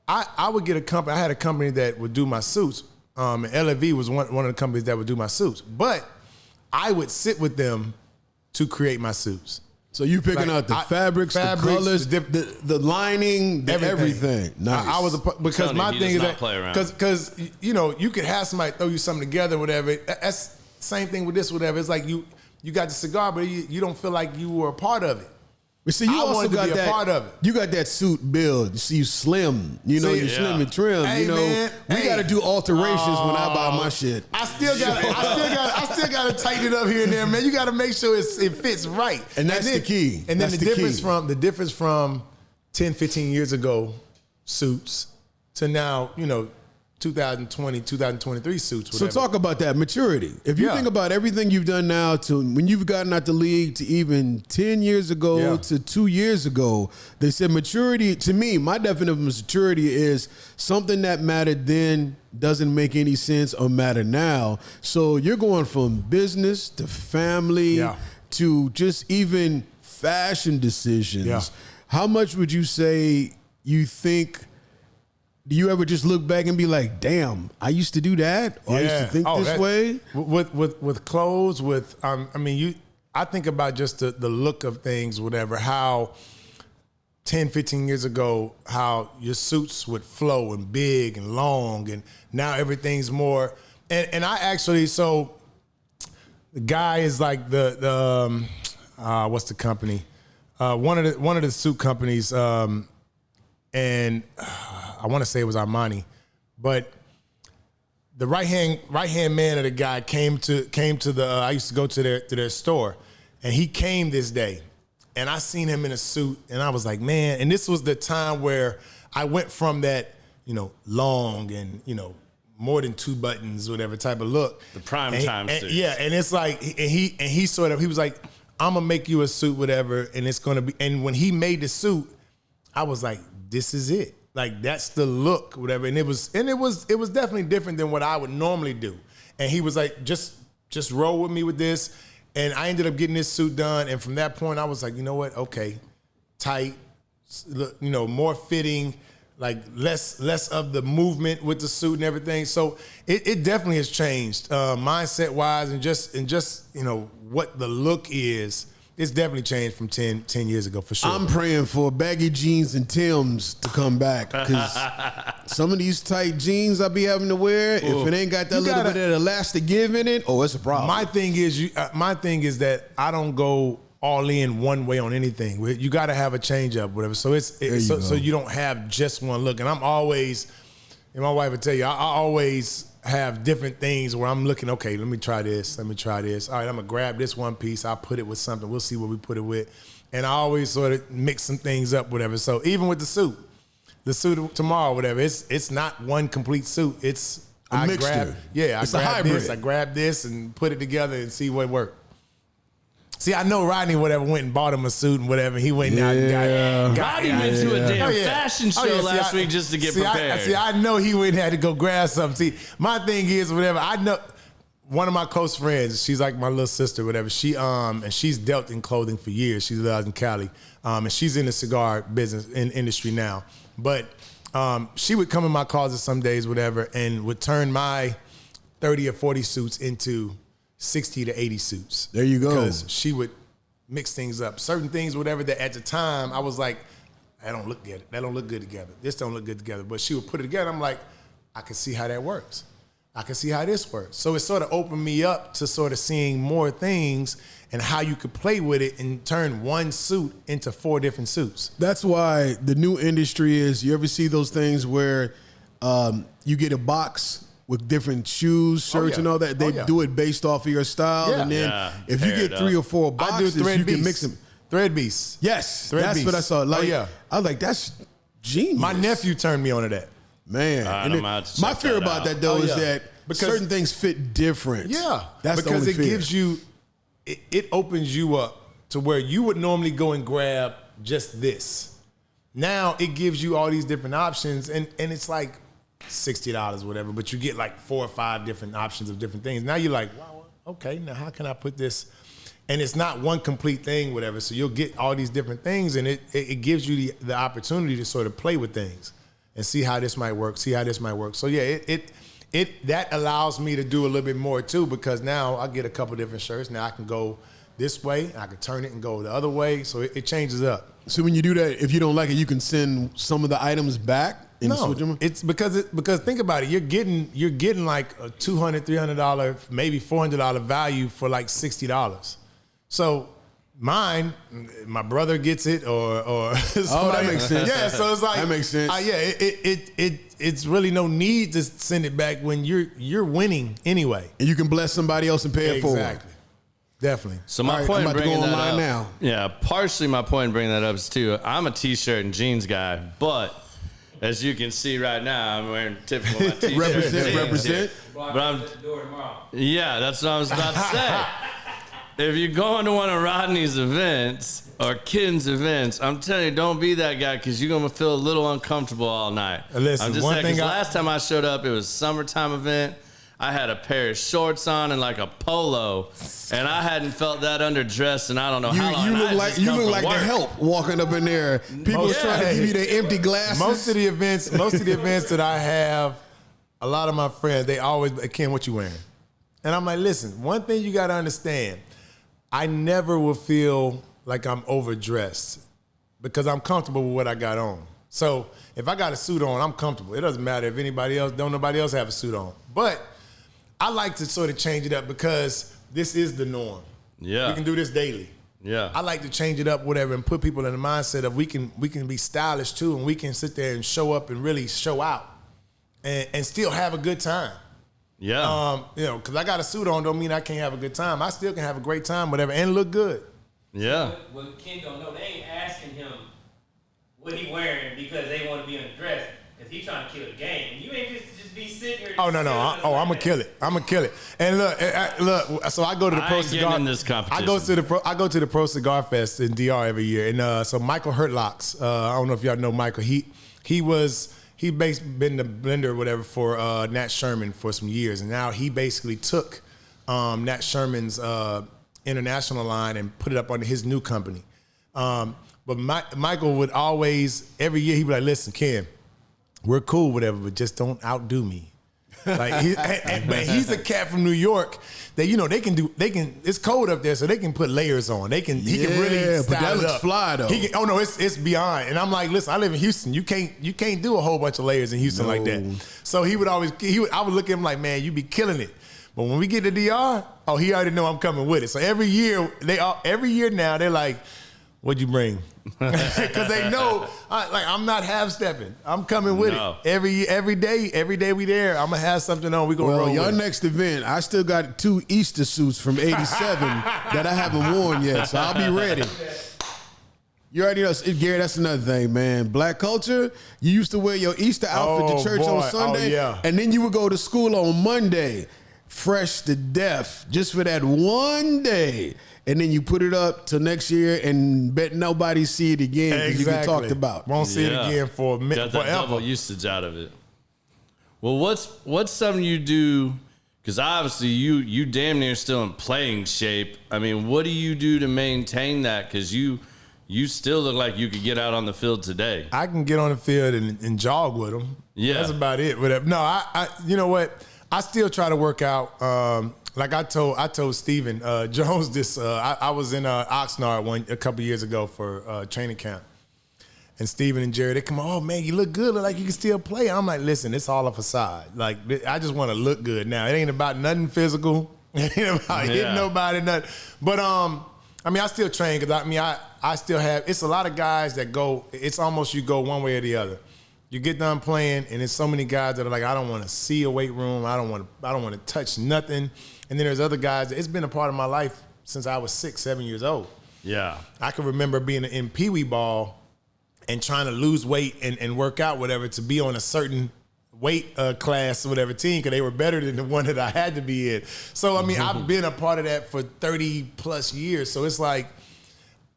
I would get a company. I had a company that would do my suits. LFV was one of the companies that would do my suits. But I would sit with them to create my suits. So you picking out the fabrics, the colors, the lining, everything. Nice. I was because my thing is that because you could have somebody throw you something together, whatever. That's same thing with this, whatever. It's like you got the cigar, but you don't feel like you were a part of it. But see, you also got that part of it. You got that suit build. You see, you slim. You're slim and trim. Hey, man, we got to do alterations when I buy my shit. I still got to tighten it up here and there, man. You got to make sure it fits right. And that's the key. And then the difference from 10, 15 years ago suits to now, 2020, 2023 suits. Whatever. So talk about that maturity. If you think about everything you've done now to when you've gotten out the league to even 10 years ago to 2 years ago, they said maturity, to me, my definition of maturity is something that mattered then doesn't make any sense or matter now. So you're going from business to family to just even fashion decisions. Yeah. How much would you say you think? Do you ever just look back and be like, "Damn, I used to do that, or I used to think this way"? With clothes, I think about just the look of things, whatever. How 10, 15 years ago, how your suits would flow and big and long, and now everything's more. And I actually, so the guy is like the what's the company? One of the suit companies, and. I want to say it was Armani, but the right hand man of the guy came to the. I used to go to their store, and he came this day, and I seen him in a suit, and I was like, man. And this was the time where I went from that, long and more than 2 buttons, whatever type of look. The prime time suit. Yeah, and it's like, and he was like, I'm gonna make you a suit, whatever, and it's gonna be. And when he made the suit, I was like, this is it. Like that's the look, whatever, and it was definitely different than what I would normally do. And he was like, just roll with me with this, and I ended up getting this suit done. And from that point, I was like, you know what? Okay, tight, more fitting, like less of the movement with the suit and everything. So it definitely has changed mindset wise, and just what the look is. It's definitely changed from 10 years ago, for sure. I'm praying for baggy jeans and Timbs to come back, because some of these tight jeans I be having to wear, if it ain't got that little bit of elastic give in it, it's a problem. My thing is that I don't go all in one way on anything. You got to have a change up, whatever. So so you don't have just one look. And I'm always, and my wife would tell you, I always have different things where I'm looking, okay, let me try this. All right, I'm going to grab this one piece. I'll put it with something. We'll see what we put it with. And I always sort of mix some things up, whatever. So even with the suit tomorrow, whatever, it's not one complete suit. It's a mixture. It's a hybrid. I grab this and put it together and see what works. See, I know Rodney whatever went and bought him a suit and whatever. He went out and got Rodney went to a damn fashion show last week just to get prepared. I know he went and had to go grab something. See, my thing is whatever. I know one of my close friends, she's like my little sister, whatever. She and she's dealt in clothing for years. She lives in Cali. And she's in the cigar business industry now. But she would come in my closet some days, whatever, and would turn my 30 or 40 suits into 60 to 80 suits. There you go. Because she would mix things up. Certain things, whatever, that at the time, I was like, that don't look good. That don't look good together. This don't look good together. But she would put it together. I'm like, I can see how that works. I can see how this works. So it sort of opened me up to sort of seeing more things and how you could play with it and turn one suit into 4 different suits. That's why the new industry is, you ever see those things where you get a box with different shoes, shirts, and all that. They do it based off of your style. And then if you get 3 or 4 boxes, you can mix them. Thread Beast. Yes, that's what I saw. Like, I was like, that's genius. My nephew turned me on to that. Man. My fear about that, though, is that certain things fit different. Yeah. That's because the only it gives you, it opens you up to where you would normally go and grab just this. Now it gives you all these different options, and it's like $60, whatever, but you get like 4 or 5 different options of different things. Now you're like, wow, okay, now how can I put this? And it's not one complete thing, whatever. So you'll get all these different things, and it gives you the opportunity to sort of play with things and see how this might work, So yeah, it that allows me to do a little bit more too, because now I get a couple different shirts. Now I can go this way. I could turn it and go the other way. So it changes up. So when you do that, if you don't like it, you can send some of the items back and switch them? It's because think about it. You're getting like a $200, $300, maybe $400 value for like $60. So mine, my brother gets it, or that makes sense. Yeah, so it's like that makes sense. It's really no need to send it back when you're winning anyway, and you can bless somebody else and pay it forward. Exactly, definitely. So my point in bringing that up, now. Yeah, partially my point in bringing that up is too. I'm a t-shirt and jeans guy, but as you can see right now, I'm wearing typical my t-shirt. Represent. But yeah, that's what I was about to say. If you're going to one of Rodney's events or Ken's events, I'm telling you, don't be that guy because you're going to feel a little uncomfortable all night. Listen, I'm just saying, because last time I showed up, it was a summertime event. I had a pair of shorts on and like a polo, and I hadn't felt that underdressed, and I don't know how long. You look like the help walking up in there. People are trying to give you the empty glasses. Most of the events that I have, a lot of my friends, they always, Ken, what you wearing? And I'm like, listen, one thing you got to understand, I never will feel like I'm overdressed because I'm comfortable with what I got on. So if I got a suit on, I'm comfortable. It doesn't matter if nobody else have a suit on. But I like to sort of change it up because this is the norm. Yeah. We can do this daily. Yeah. I like to change it up, whatever, and put people in the mindset of we can be stylish too, and we can sit there and show up and really show out and still have a good time. Yeah. Because I got a suit on don't mean I can't have a good time. I still can have a great time, whatever, and look good. Yeah. What Ken don't know, they ain't asking him what he wearing because they want to be in a dress. Because he trying to kill the game. You ain't just be sitting here. Oh, no. I'm going to kill it. I'm going to kill it. And look, so I go to the Pro Cigar. In this competition. I go to the Pro Cigar Fest in DR every year. And so Michael Hurtlocks, I don't know if y'all know Michael. He been the blender or whatever for Nat Sherman for some years. And now he basically took Nat Sherman's international line and put it up under his new company. But Michael would always, every year, he'd be like, listen, Ken, we're cool, whatever, but just don't outdo me. Like, but he's a cat from New York that they can. It's cold up there, so they can put layers on. He can really style but that looks up. fly though. It's beyond. And I'm like, listen, I live in Houston. You can't do a whole bunch of layers in Houston like that. So I would look at him like, man, you be killing it. But when we get to DR, he already know I'm coming with it. So every year now they're like, what'd you bring? Because they know, I'm not half-stepping. I'm coming with it. Every day we there, I'm going to have something on. We gonna roll your with next event, I still got 2 Easter suits from 87 that I haven't worn yet, so I'll be ready. You already know, Gary, that's another thing, man. Black culture, you used to wear your Easter outfit to church on Sunday, and then you would go to school on Monday, fresh to death, just for that one day. And then you put it up till next year and bet nobody see it again because you get talked about. Won't see it again for a minute, Got that forever. double usage out of it. Well, what's something you do? Because obviously you damn near still in playing shape. I mean, what do you do to maintain that? Because you still look like you could get out on the field today. I can get on the field and jog with them. Yeah, that's about it. Whatever. No, I you know what? I still try to work out. Like I told Steven Jones this. I was in Oxnard a couple years ago for training camp, and Steven and Jerry, they come on, oh man, you look good, look like you can still play. I'm like, listen, it's all a facade. Like I just want to look good now. It ain't about nothing physical. It ain't about hitting nobody, nothing. But I mean, I still train because I still have. It's a lot of guys that go. It's almost you go one way or the other. You get done playing, and there's so many guys that are like, I don't want to see a weight room. I don't want to touch nothing. And then there's other guys. It's been a part of my life since I was 6, 7 years old. Yeah, I can remember being in Pee Wee ball and trying to lose weight and work out, whatever, to be on a certain weight class or whatever team because they were better than the one that I had to be in. So I mean, I've been a part of that for 30 plus years. So it's like,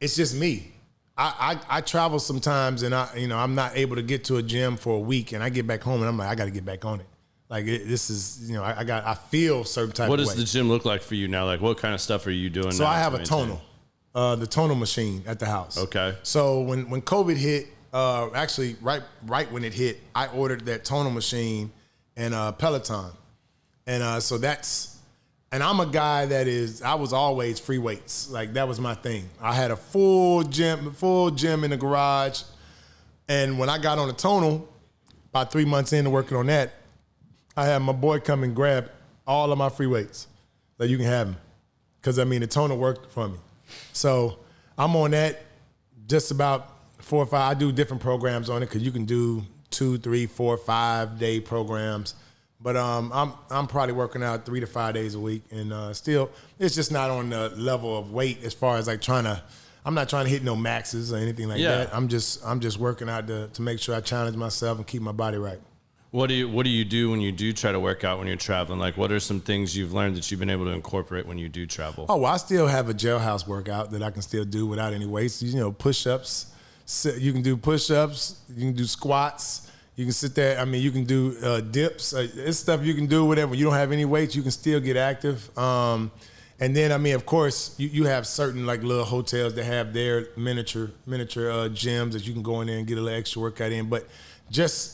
it's just me. I travel sometimes and I'm not able to get to a gym for a week and I get back home and I'm like, I got to get back on it. Like this is, I feel certain type of way. What does the gym look like for you now? Like what kind of stuff are you doing now? So I have a tonal, the tonal machine at the house. Okay. So when COVID hit, actually right when it hit, I ordered that tonal machine and Peloton. And so that's And I'm a guy I was always free weights. Like, that was my thing. I had a full gym in the garage. And when I got on the tonal, about 3 months into working on that, I had my boy come and grab all of my free weights. Like, you can have them. Because, the tonal worked for me. So I'm on that just about 4 or 5. I do different programs on it because you can do 2, 3, 4, 5 day programs. But I'm probably working out 3 to 5 days a week, and still, it's just not on the level of weight as far as like I'm not trying to hit no maxes or anything like that. I'm just working out to make sure I challenge myself and keep my body right. What do you do when you do try to work out when you're traveling? Like, what are some things you've learned that you've been able to incorporate when you do travel? Oh, well, I still have a jailhouse workout that I can still do without any weights. Push-ups. You can do push-ups. You can do squats. You can sit there. You can do dips. It's stuff you can do, whatever. You don't have any weights, you can still get active. And then, of course, you have certain like little hotels that have their miniature gyms that you can go in there and get a little extra workout in. But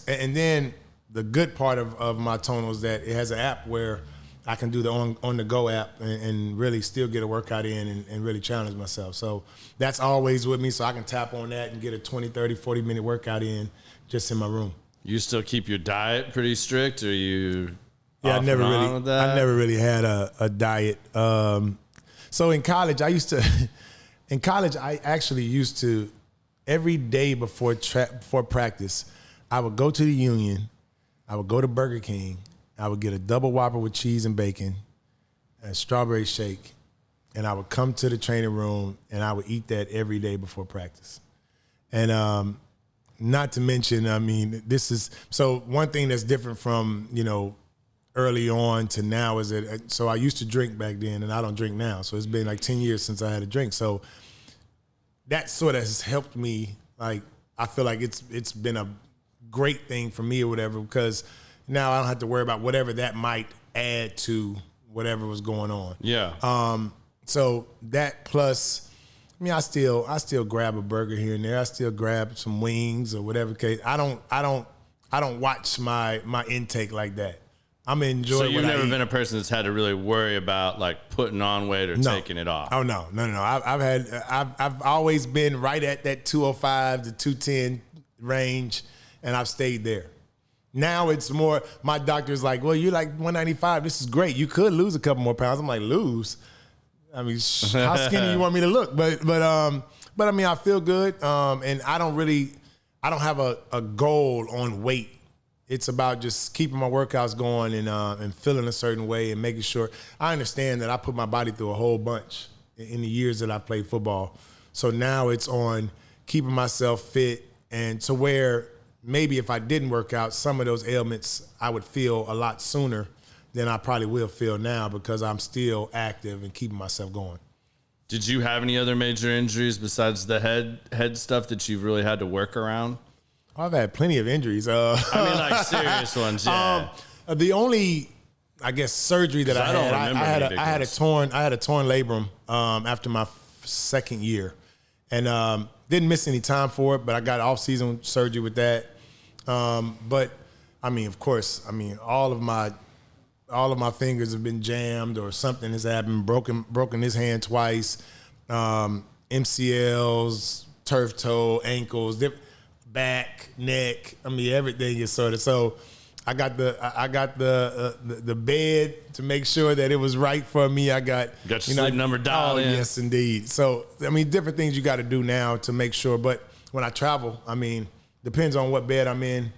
and then the good part of my tonal is that it has an app where I can do the on-the-go app and really still get a workout in and really challenge myself. So that's always with me, so I can tap on that and get a 20, 30, 40-minute workout in just in my room. You still keep your diet pretty strict, or you? Yeah, I never really had a diet. So in college, I actually used to every day before practice, I would go to the Union, I would go to Burger King, I would get a double Whopper with cheese and bacon, and a strawberry shake, and I would come to the training room and I would eat that every day before practice. And not to mention, this is so one thing that's different from, early on to now is that, so I used to drink back then and I don't drink now. So it's been like 10 years since I had a drink. So that sort of has helped me. Like, I feel like it's been a great thing for me or whatever, because now I don't have to worry about whatever that might add to whatever was going on. Yeah. So that plus, I still grab a burger here and there. I still grab some wings or whatever case. I don't watch my intake like that. I'm enjoying. So you've never been a person that's had to really worry about like putting on weight or taking it off. Oh no. I've always been right at that 205 to 210 range, and I've stayed there. Now it's more. My doctor's like, well, you're like 195. This is great. You could lose a couple more pounds. I'm like, lose? How skinny you want me to look? But I feel good. And I don't have a goal on weight. It's about just keeping my workouts going and feeling a certain way and making sure. I understand that I put my body through a whole bunch in the years that I played football. So now it's on keeping myself fit, and to where maybe if I didn't work out, some of those ailments I would feel a lot sooner than I probably will feel now, because I'm still active and keeping myself going. Did you have any other major injuries besides the head stuff that you've really had to work around? I've had plenty of injuries. Like serious ones, yeah. The only, I guess, surgery that I had a torn labrum after my second year, and didn't miss any time for it, but I got off-season surgery with that. But of course, all of my fingers have been jammed or something has happened. Broken this hand twice. MCLs, turf toe, ankles, back, neck. Everything is sort of. So I got the bed to make sure that it was right for me. I got your sleep number dialed in. Yes, indeed. So different things you got to do now to make sure. But when I travel, depends on what bed I'm in.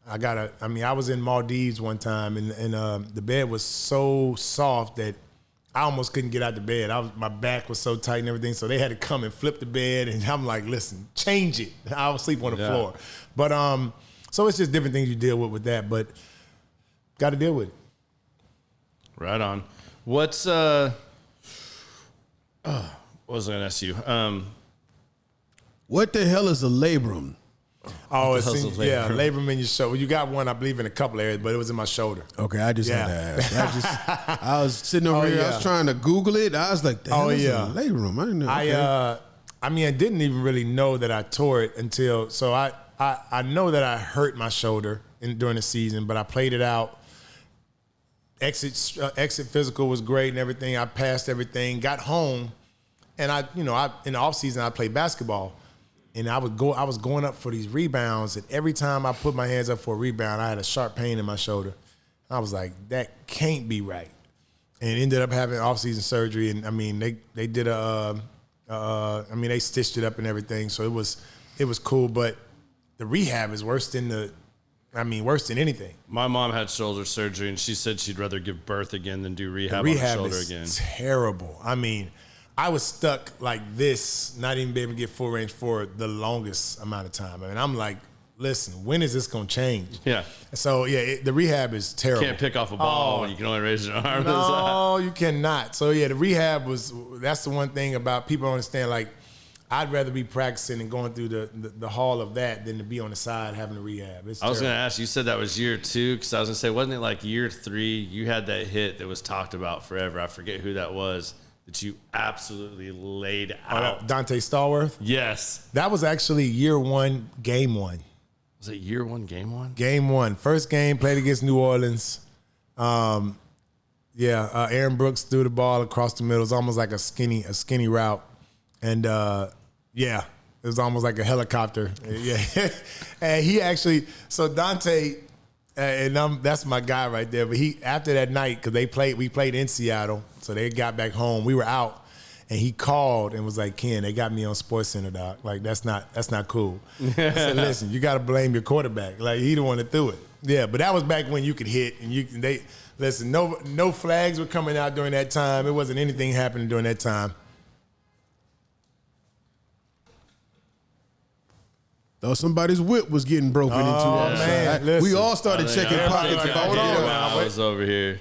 I was in Maldives one time, and the bed was so soft that I almost couldn't get out the bed. My back was so tight and everything, so they had to come and flip the bed, and I'm like, listen, change it. I'll sleep on the floor. But so it's just different things you deal with that, but got to deal with it. Right on. What was I going to ask you? What the hell is a labrum? Oh, labrum in your shoulder. You got one, I believe, in a couple areas, but it was in my shoulder. Okay, I just had to ask. I was sitting over here. I was trying to Google it. I was like, the hell is a labrum? I didn't know. Okay. I didn't even really know that I tore it until. So I know that I hurt my shoulder during the season, but I played it out exit physical was great and everything. I passed everything. Got home, and in the off season I played basketball, and I was going up for these rebounds, and every time I put my hands up for a rebound, I had a sharp pain in my shoulder. I was like, that can't be right, and ended up having off season surgery. And I mean, they did they stitched it up and everything, so it was cool. But the rehab is worse than anything. My mom had shoulder surgery, and she said she'd rather give birth again than do rehab The on rehab the shoulder is again. terrible. I mean, I was stuck like this, not even be able to get full range for the longest amount of time. I mean, I'm like, listen, when is this going to change? Yeah. So, the rehab is terrible. Can't pick off a ball when you can only raise your arm. No, you cannot. So, the rehab that's the one thing about people don't understand. Like, I'd rather be practicing and going through the hall of that than to be on the side having a rehab. I was going to ask, you said that was year 2, because I was going to say, wasn't it like year 3, you had that hit that was talked about forever. I forget who that was, that you absolutely laid out. Dante Stallworth? Yes. That was actually year 1, game 1. Was it year 1, game 1? Game 1. First game, played against New Orleans. Aaron Brooks threw the ball across the middle. It was almost like a skinny route. And, it was almost like a helicopter. Yeah. And he actually, so Dante, that's my guy right there. But after that night, because we played in Seattle, so they got back home. We were out, and he called and was like, "Ken, they got me on SportsCenter, doc. Like that's not cool." I said, "Listen, you got to blame your quarterback. Like he the one that threw it." Yeah, but that was back when you could hit and listen. No flags were coming out during that time. It wasn't anything happening during that time. Though somebody's whip was getting broken into. Man, We all started checking pockets. Hold on. I was over here.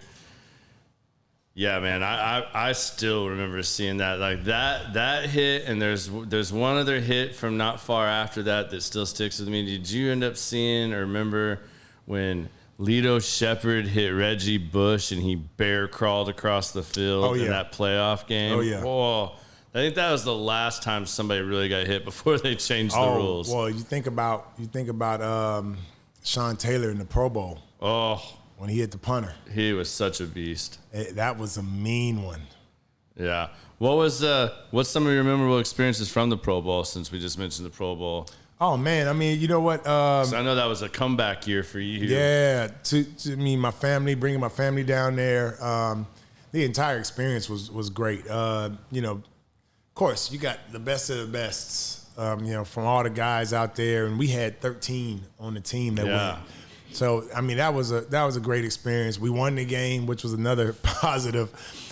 Yeah, man, I still remember seeing that. Like that hit, and there's one other hit from not far after that still sticks with me. Did you end up seeing or remember when Lito Shepherd hit Reggie Bush and he bear crawled across the field in that playoff game? Oh, yeah. Whoa. I think that was the last time somebody really got hit before they changed the rules. Well, you think about Sean Taylor in the Pro Bowl. Oh, when he hit the punter, he was such a beast. That was a mean one. Yeah. What's some of your memorable experiences from the Pro Bowl? Since we just mentioned the Pro Bowl. Oh man, I mean, you know what? So I know that was a comeback year for you. Yeah. To me, my family, bringing my family down there. The entire experience was great. Of course, you got the best of the bests, from all the guys out there, and we had 13 on the team that went. So, I mean, that was a great experience. We won the game, which was another positive.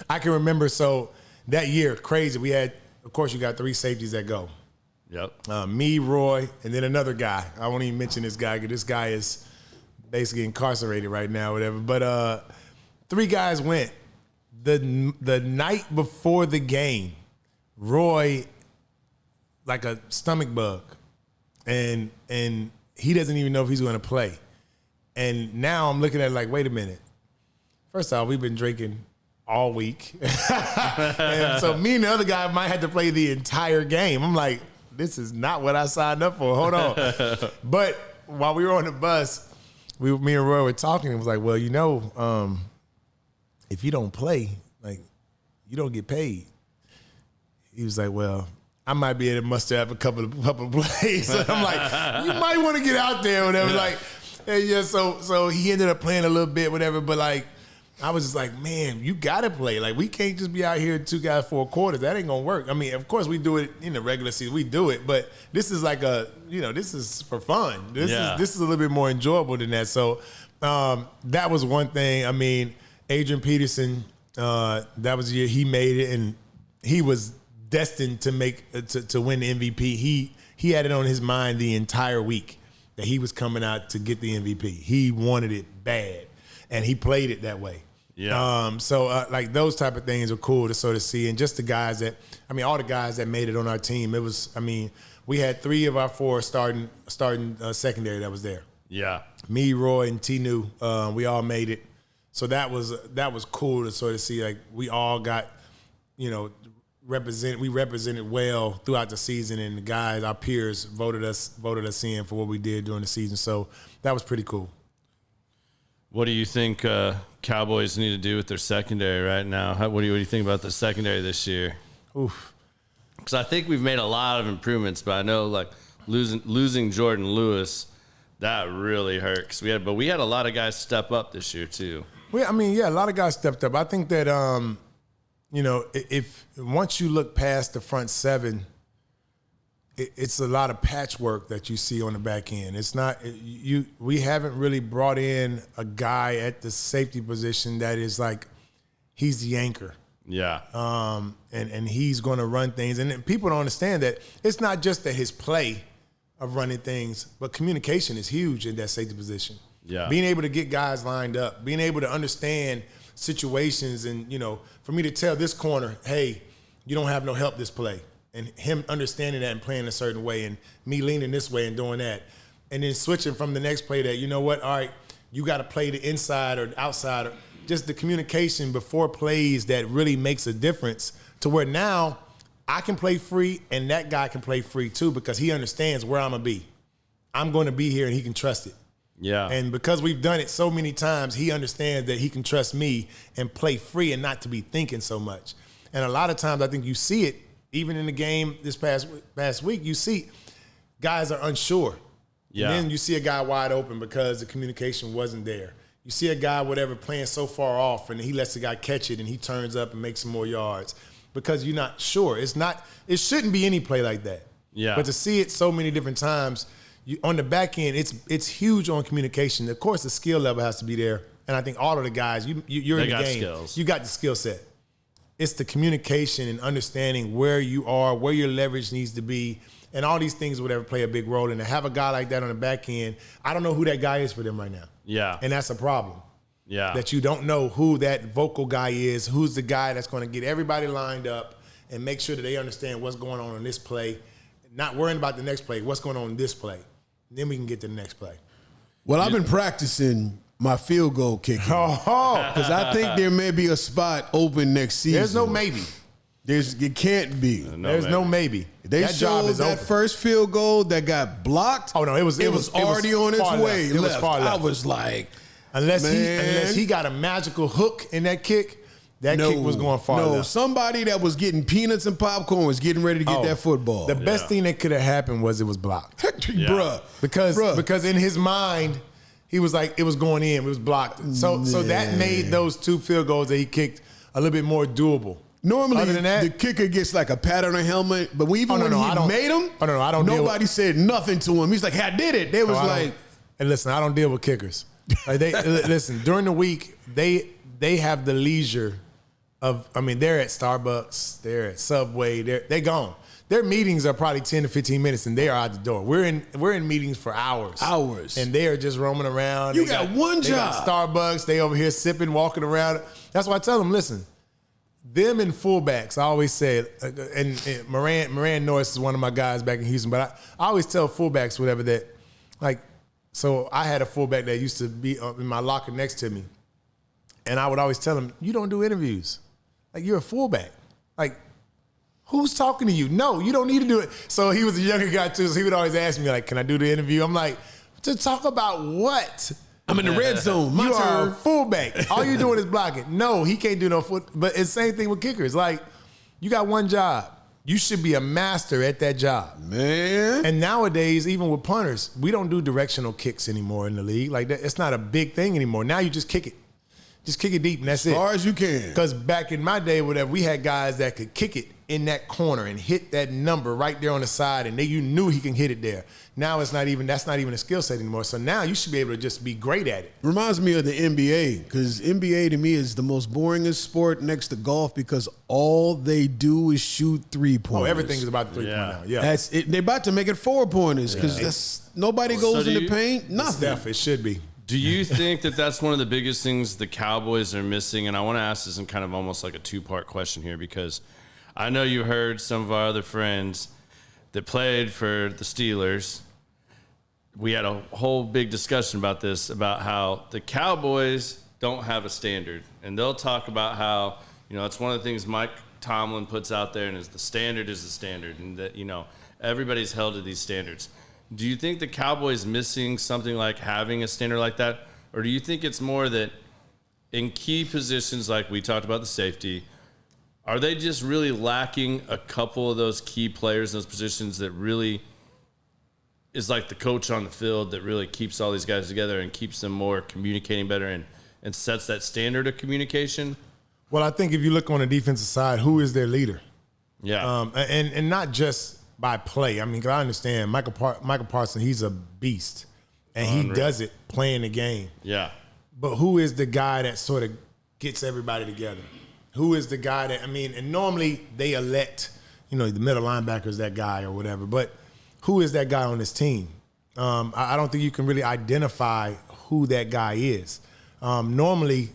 I can remember, so that year, crazy, we had, of course, you got 3 safeties that go. Yep. Me, Roy, and then another guy. I won't even mention this guy because this guy is basically incarcerated right now, whatever. But 3 guys went. The night before the game, Roy, like a stomach bug, and he doesn't even know if he's going to play. And now I'm looking at it like, wait a minute. First off, we've been drinking all week. And so me and the other guy might have to play the entire game. I'm like, this is not what I signed up for. Hold on. But while we were on the bus, me and Roy were talking. It was like, well, if you don't play, like, you don't get paid. He was like, well, I might be able to muster up a couple of plays. So I'm like, you might want to get out there or whatever. Like, yeah, so he ended up playing a little bit, whatever. But, like, I was just like, man, you got to play. Like, we can't just be out here 2 guys 4 quarters. That ain't going to work. I mean, of course, we do it in the regular season. We do it. But this is like this is for fun. This is a little bit more enjoyable than that. So that was one thing. I mean, Adrian Peterson, that was the year he made it, and he was destined to win the MVP. He had it on his mind the entire week that he was coming out to get the MVP. He wanted it bad, and he played it that way. Yeah. Like those type of things are cool to sort of see, and just the guys all the guys that made it on our team. It was, we had 3 of our 4 starting secondary that was there. Yeah. Me, Roy, and Tinu, we all made it. So that was cool to sort of see. Like we all got, we represented well throughout the season, and the guys, our peers, voted us in for what we did during the season. So that was pretty cool. What do you think Cowboys need to do with their secondary right now? What do you think about the secondary this year? Oof. Because I think we've made a lot of improvements, but I know like losing Jordan Lewis, that really hurt. But we had a lot of guys step up this year too. Well, I mean, yeah, a lot of guys stepped up. I think that if once you look past the front seven, it's a lot of patchwork that you see on the back end. It's not we haven't really brought in a guy at the safety position that is like he's the anchor. Yeah. And he's going to run things. And people don't understand that it's not just that his play of running things, but communication is huge in that safety position. Yeah. Being able to get guys lined up, being able to understand situations, and for me to tell this corner, hey, you don't have no help this play, and him understanding that and playing a certain way, and me leaning this way and doing that, and then switching from the next play that, you know what, all right, you got to play the inside or the outside, or just the communication before plays that really makes a difference, to where now I can play free and that guy can play free too, because he understands where I'm going to be. I'm going to be here and he can trust it. Yeah. And because we've done it so many times, he understands that he can trust me and play free and not to be thinking so much. And a lot of times I think you see it, even in the game this past week, you see guys are unsure. Yeah. And then you see a guy wide open because the communication wasn't there. You see a guy, whatever, playing so far off, and he lets the guy catch it and he turns up and makes some more yards because you're not sure. It shouldn't be any play like that. Yeah. But to see it so many different times, on the back end, it's huge on communication. Of course, the skill level has to be there, and I think all of the guys, you're in the game. Skills. You got the skill set. It's the communication and understanding where you are, where your leverage needs to be, and all these things would ever play a big role. And to have a guy like that on the back end, I don't know who that guy is for them right now. Yeah. And that's a problem. Yeah. That you don't know who that vocal guy is, who's the guy that's going to get everybody lined up and make sure that they understand what's going on in this play, not worrying about the next play, what's going on in this play. Then we can get to the next play. Well, I've been practicing my field goal kicking because I think there may be a spot open next season. There's no maybe. It can't be. There's no maybe. They that job showed is that open. first field goal that got blocked. Oh no, it was already on its way. It was far left. I was like, unless he got a magical hook in that kick, kick was going far left. Somebody that was getting peanuts and popcorn was getting ready to get that football. The best thing that could have happened was it was blocked. Bruh. Because in his mind, he was like, it was going in, it was blocked. So that made those two field goals that he kicked a little bit more doable. Normally, Other than that, the kicker gets like a pat on the helmet, but when he made him, I don't nobody said nothing to him. He's like, hey, I did it. They was like... And listen, I don't deal with kickers. Like listen, during the week, they have the leisure of, they're at Starbucks, they're at Subway, they're gone. Their meetings are probably 10 to 15 minutes and they are out the door. We're in meetings for hours. And they are just roaming around. You got one job. Got Starbucks, they over here sipping, walking around. That's why I tell them, listen, them and fullbacks, I always say, and Moran Norris is one of my guys back in Houston, but I always tell fullbacks, whatever, that, like, so I had a fullback that used to be in my locker next to me, and I would always tell him, you don't do interviews. Like, you're a fullback. Like, who's talking to you? No, you don't need to do it. So he was a younger guy too, so he would always ask me, like, can I do the interview? I'm like, to talk about what? I'm in the red zone. You are a fullback. All you're doing is blocking. No, he can't do no foot. But it's the same thing with kickers. Like, you got one job. You should be a master at that job. Man. And nowadays, even with punters, we don't do directional kicks anymore in the league. Like, that, it's not a big thing anymore. Now you just kick it. Just kick it deep, and that's it. As far as you can. Because back in my day, whatever, we had guys that could kick it in that corner and hit that number right there on the side, and you knew he can hit it there. Now that's not even a skill set anymore. So now you should be able to just be great at it. Reminds me of the NBA, because NBA to me is the most boringest sport next to golf, because all they do is shoot 3-pointers. Oh, everything is about the 3-point now. Yeah, that's it. They're about to make it 4-pointers because nobody goes in the paint. Nothing. It should be. Do you think that that's one of the biggest things the Cowboys are missing? And I want to ask this in kind of almost like a two-part question here, because I know you heard some of our other friends that played for the Steelers. We had a whole big discussion about this, about how the Cowboys don't have a standard. And they'll talk about how, it's one of the things Mike Tomlin puts out there, and is the standard is the standard. And that, everybody's held to these standards. Do you think the Cowboys missing something like having a standard like that Or do you think it's more that in key positions like we talked about the safety, are they just really lacking a couple of those key players in those positions that really is like the coach on the field that really keeps all these guys together and keeps them more communicating better and sets that standard of communication? Well, I think if you look on the defensive side, who is their leader? Yeah. And not just by play. I mean, 'cause I understand Michael Parsons, he's a beast, and he does it playing the game. Yeah. But who is the guy that sort of gets everybody together? Who is the guy that, I mean, and normally they elect, the middle linebacker's that guy or whatever, but who is that guy on this team? I don't think you can really identify who that guy is. Normally,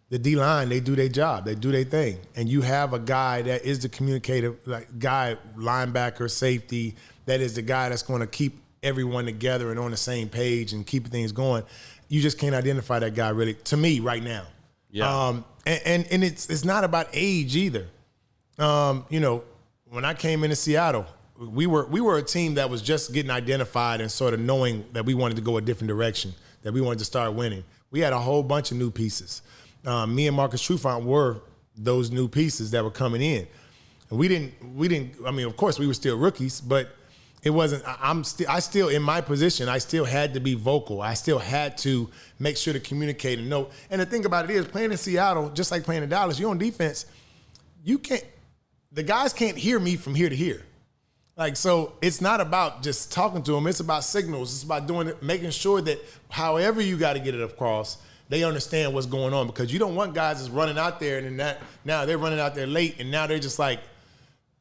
the D-line, they do their job. They do their thing. And you have a guy that is the communicator, like guy, linebacker, safety, that is the guy that's going to keep everyone together and on the same page and keep things going. You just can't identify that guy really, to me, right now. Yeah. And it's not about age either. When I came into Seattle, we were a team that was just getting identified and sort of knowing that we wanted to go a different direction, that we wanted to start winning. We had a whole bunch of new pieces. Me and Marcus Trufant were those new pieces that were coming in. And we didn't, I mean, of course we were still rookies, but it wasn't, I still, in my position, I still had to be vocal. I still had to make sure to communicate and know. And the thing about it is, playing in Seattle, just like playing in Dallas, you're on defense, the guys can't hear me from here to here. Like, so it's not about just talking to them. It's about signals. It's about doing it, making sure that however you got to get it across, they understand what's going on, because you don't want guys just running out there and then now they're running out there late and now they're just like,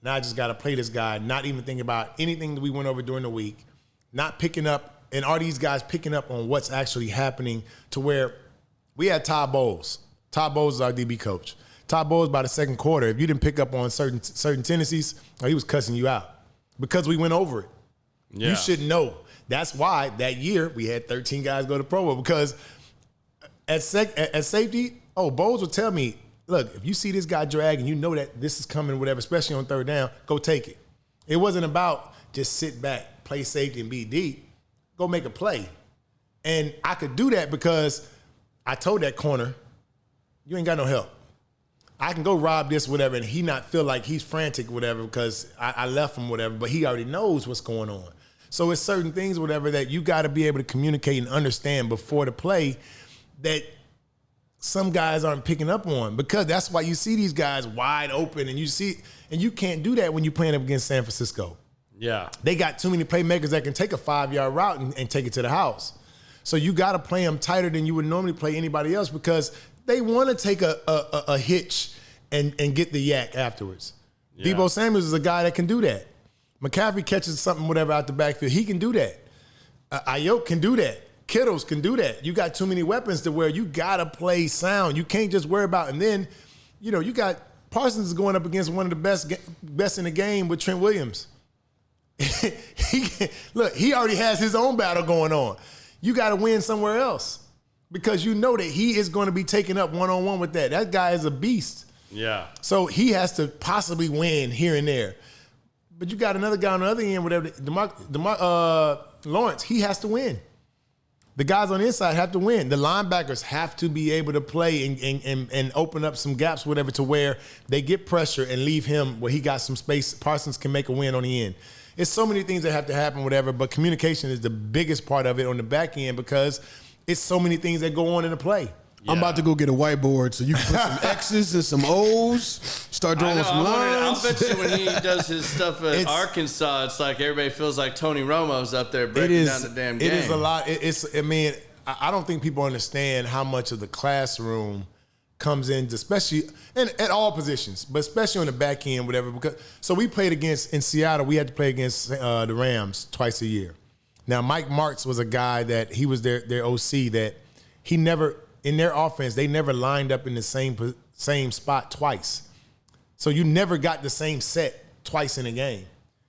now I just got to play this guy, not even thinking about anything that we went over during the week, not picking up, and are these guys picking up on what's actually happening, to where we had Todd Bowles. Todd Bowles is our DB coach. Todd Bowles, by the second quarter, if you didn't pick up on certain tendencies, he was cussing you out because we went over it. Yeah. You should know. That's why that year we had 13 guys go to Pro Bowl, because at safety, Bowles would tell me, look, if you see this guy drag and you know that this is coming, whatever, especially on third down, go take it. It wasn't about just sit back, play safety, and be deep. Go make a play. And I could do that because I told that corner, you ain't got no help. I can go rob this, whatever, and he not feel like he's frantic, whatever, because I left him, whatever, but he already knows what's going on. So it's certain things, whatever, that you got to be able to communicate and understand before the play that some guys aren't picking up on, because that's why you see these guys wide open, and you can't do that when you're playing up against San Francisco. Yeah. They got too many playmakers that can take a 5-yard route and take it to the house. So you got to play them tighter than you would normally play anybody else, because they want to take a hitch and get the yak afterwards. Yeah. Deebo Samuels is a guy that can do that. McCaffrey catches something, whatever, out the backfield. He can do that. Ayuk can do that. Kittles can do that. You got too many weapons to where you got to play sound. You can't just worry about, and then, you got Parsons going up against one of the best in the game with Trent Williams. He already has his own battle going on. You got to win somewhere else, because you know that he is going to be taken up one-on-one with that. That guy is a beast. Yeah. So he has to possibly win here and there. But you got another guy on the other end, whatever, Lawrence, he has to win. The guys on the inside have to win. The linebackers have to be able to play and open up some gaps, whatever, to where they get pressure and leave him where he got some space. Parsons can make a win on the end. It's so many things that have to happen, whatever, but communication is the biggest part of it on the back end, because it's so many things that go on in the play. Yeah. I'm about to go get a whiteboard so you can put some X's and some O's, start drawing some lines. I'll bet you when he does his stuff at Arkansas, it's like everybody feels like Tony Romo's up there breaking down the damn game. It is a lot. I don't think people understand how much of the classroom comes in, especially at all positions, but especially on the back end, whatever. So we played in Seattle, we had to play against the Rams twice a year. Now, Mike Martz was a guy that he was their OC, that he never, in their offense, they never lined up in the same spot twice. So you never got the same set twice in a game.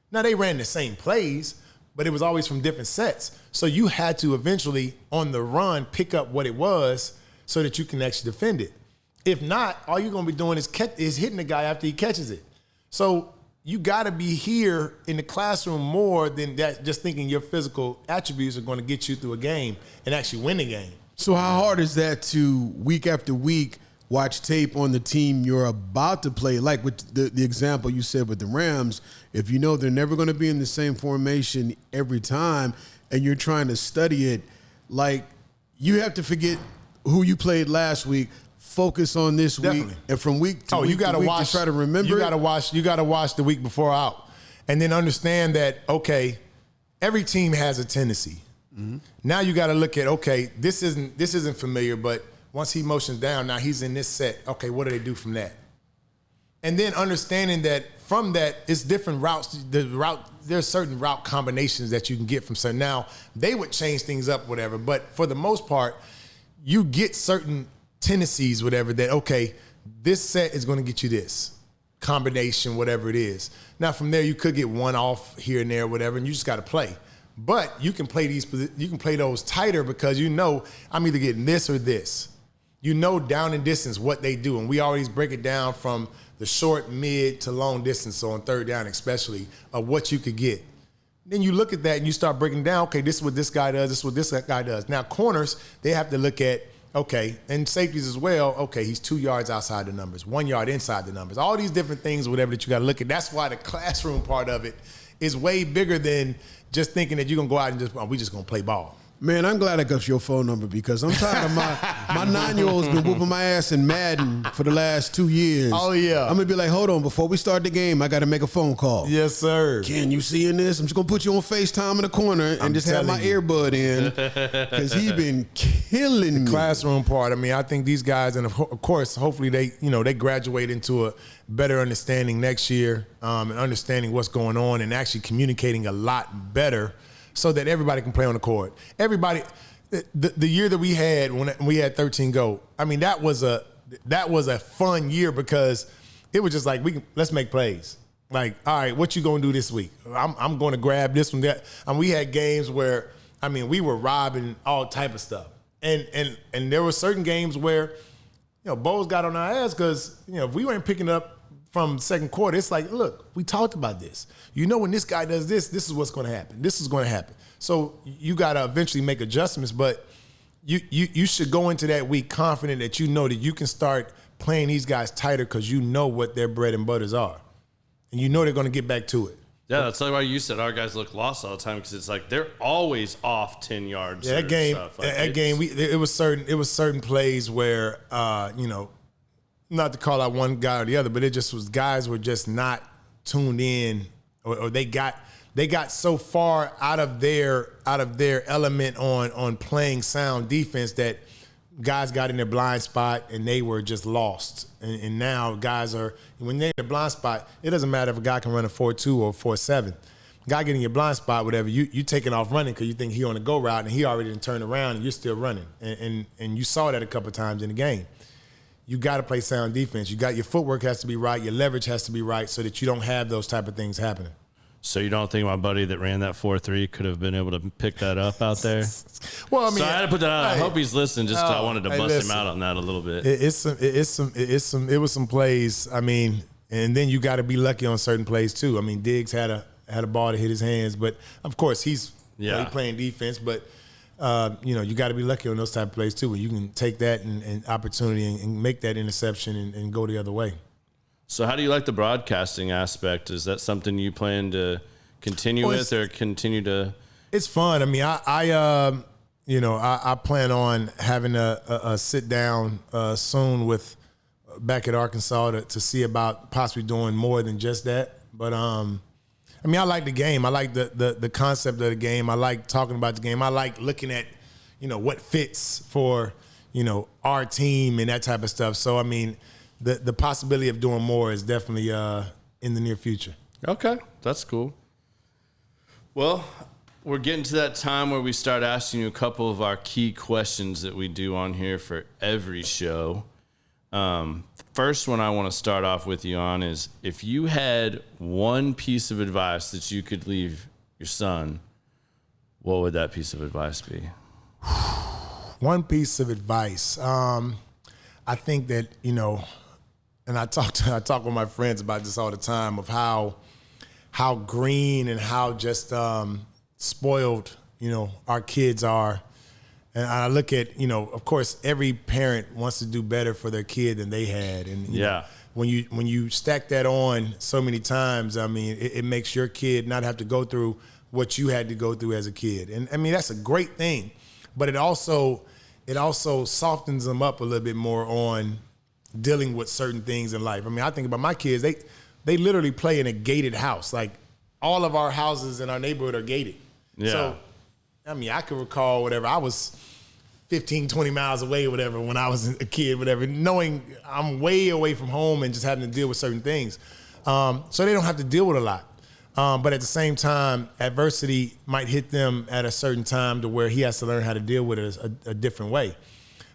Now, they ran the same plays, but it was always from different sets. So you had to eventually, on the run, pick up what it was so that you can actually defend it. If not, all you're going to be doing is hitting the guy after he catches it. So you got to be here in the classroom more than that, just thinking your physical attributes are going to get you through a game and actually win the game. So how hard is that to week after week watch tape on the team you're about to play? Like with the example you said with the Rams, if you know they're never going to be in the same formation every time and you're trying to study it, like you have to forget who you played last week, focus on this week, and from week to week, to try to remember. You got to watch the week before out, and then understand that every team has a tendency. Mm-hmm. Now you got to look at this isn't familiar, but once he motions down, now he's in this set. Okay, what do they do from that? And then understanding that from that, it's different routes. There's certain route combinations that you can get from certain. Now they would change things up, whatever, but for the most part, you get certain tendencies, whatever, that, this set is going to get you this combination, whatever it is. Now, from there, you could get one off here and there, whatever, and you just got to play. But you can play those tighter because you know I'm either getting this or this. You know down and distance what they do, and we always break it down from the short, mid to long distance, so on third down especially, of what you could get. Then you look at that and you start breaking down, this is what this guy does, this is what this guy does. Now, corners, they have to look at, and safeties as well, he's 2 yards outside the numbers, 1 yard inside the numbers. All these different things, whatever, that you got to look at. That's why the classroom part of it is way bigger than just thinking that you're going to go out and we just going to play ball. Man, I'm glad I got your phone number because I'm tired of my 9-year-old's been whooping my ass in Madden for the last 2 years. Oh, yeah. I'm going to be like, hold on, before we start the game, I got to make a phone call. Yes, sir. Can you seeing this? I'm just going to put you on FaceTime in the corner and just have my earbud in because he been killing me. Classroom part, I think these guys, and of course, hopefully they graduate into a better understanding next year and understanding what's going on and actually communicating a lot better so that everybody can play on the court. Everybody, the year that we had when we had 13 go, that was a fun year because it was just like let's make plays. Like, all right, what you gonna do this week? I'm going to grab this one, that. And we had games where we were robbing all type of stuff, and there were certain games where Bowles got on our ass because if we weren't picking up from second quarter, it's like, look, we talked about this. When this guy does this, this is what's going to happen. This is going to happen. So you got to eventually make adjustments, but you should go into that week confident that that you can start playing these guys tighter because you know what their bread and butters are. And they're going to get back to it. Yeah, that's like why you said our guys look lost all the time because it's like they're always off 10 yards. Yeah, it was certain plays where, not to call out one guy or the other, but it just was guys were just not tuned in, or they got so far out of their element on playing sound defense that guys got in their blind spot and they were just lost. And now guys are, when they're in their blind spot, it doesn't matter if a guy can run a 4.2 or 4.7. Guy getting your blind spot, whatever, you taking off running because you think he on the go route and he already done turned around and you're still running. And you saw that a couple of times in the game. You got to play sound defense. Your footwork has to be right. Your leverage has to be right so that you don't have those type of things happening. So you don't think my buddy that ran that 4.3 could have been able to pick that up out there? Well, so I had to put that out. I hope he's listening. Just I wanted to bust him out on that a little bit. It was some plays. And then you got to be lucky on certain plays too. Diggs had a ball to hit his hands, but of course he's playing defense. But you got to be lucky on those type of plays too, where you can take that and opportunity and make that interception and go the other way. So how do you like the broadcasting aspect? Is that something you plan to continue with or continue to? It's fun. I plan on having a sit down soon with back at Arkansas to see about possibly doing more than just that. But I like the game. I like the concept of the game. I like talking about the game. I like looking at, what fits for, our team and that type of stuff. So, the possibility of doing more is definitely in the near future. Okay, that's cool. Well, we're getting to that time where we start asking you a couple of our key questions that we do on here for every show. First one I want to start off with you on is if you had one piece of advice that you could leave your son, what would that piece of advice be? One piece of advice. I think that, and I talk with my friends about this all the time of how green and how just spoiled, our kids are. And I look at, of course, every parent wants to do better for their kid than they had. And you know, when you stack that on so many times, I mean, it makes your kid not have to go through what you had to go through as a kid. And I mean, that's a great thing. But it also softens them up a little bit more on dealing with certain things in life. I mean, I think about my kids, they literally play in a gated house. Like, all of our houses in our neighborhood are gated. Yeah. So, I mean, I can recall whatever, I was 15, 20 miles away or whatever when I was a kid, whatever, knowing I'm way away from home and just having to deal with certain things. So they don't have to deal with a lot. But at the same time, adversity might hit them at a certain time to where he has to learn how to deal with it a different way.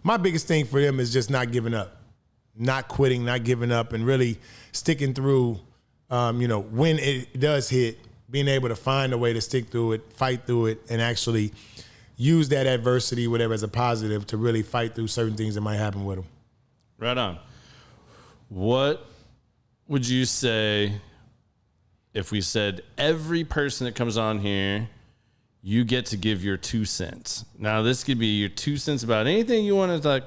My biggest thing for them is just not giving up, not quitting, not giving up, and really sticking through, when it does hit, being able to find a way to stick through it, fight through it, and actually use that adversity, whatever, as a positive to really fight through certain things that might happen with them. Right on. What would you say if we said every person that comes on here, you get to give your 2 cents? Now, this could be your 2 cents about anything you want to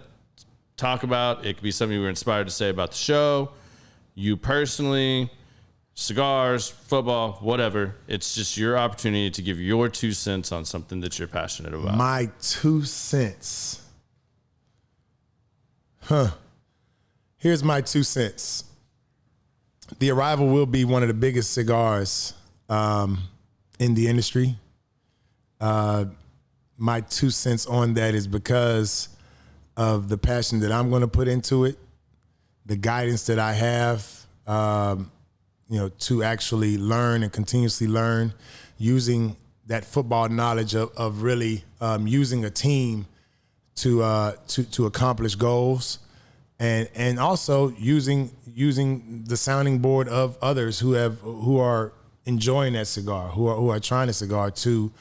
talk about. It could be something you were inspired to say about the show, you personally, cigars, football, whatever. It's just your opportunity to give your 2 cents on something that you're passionate about. My 2 cents. Here's my 2 cents. The Arrival will be one of the biggest cigars in the industry. My 2 cents on that is because of the passion that I'm going to put into it, the guidance that I have, to actually learn and continuously learn, using that football knowledge of really using a team to accomplish goals, and also using the sounding board of others who are enjoying that cigar, who are trying a cigar to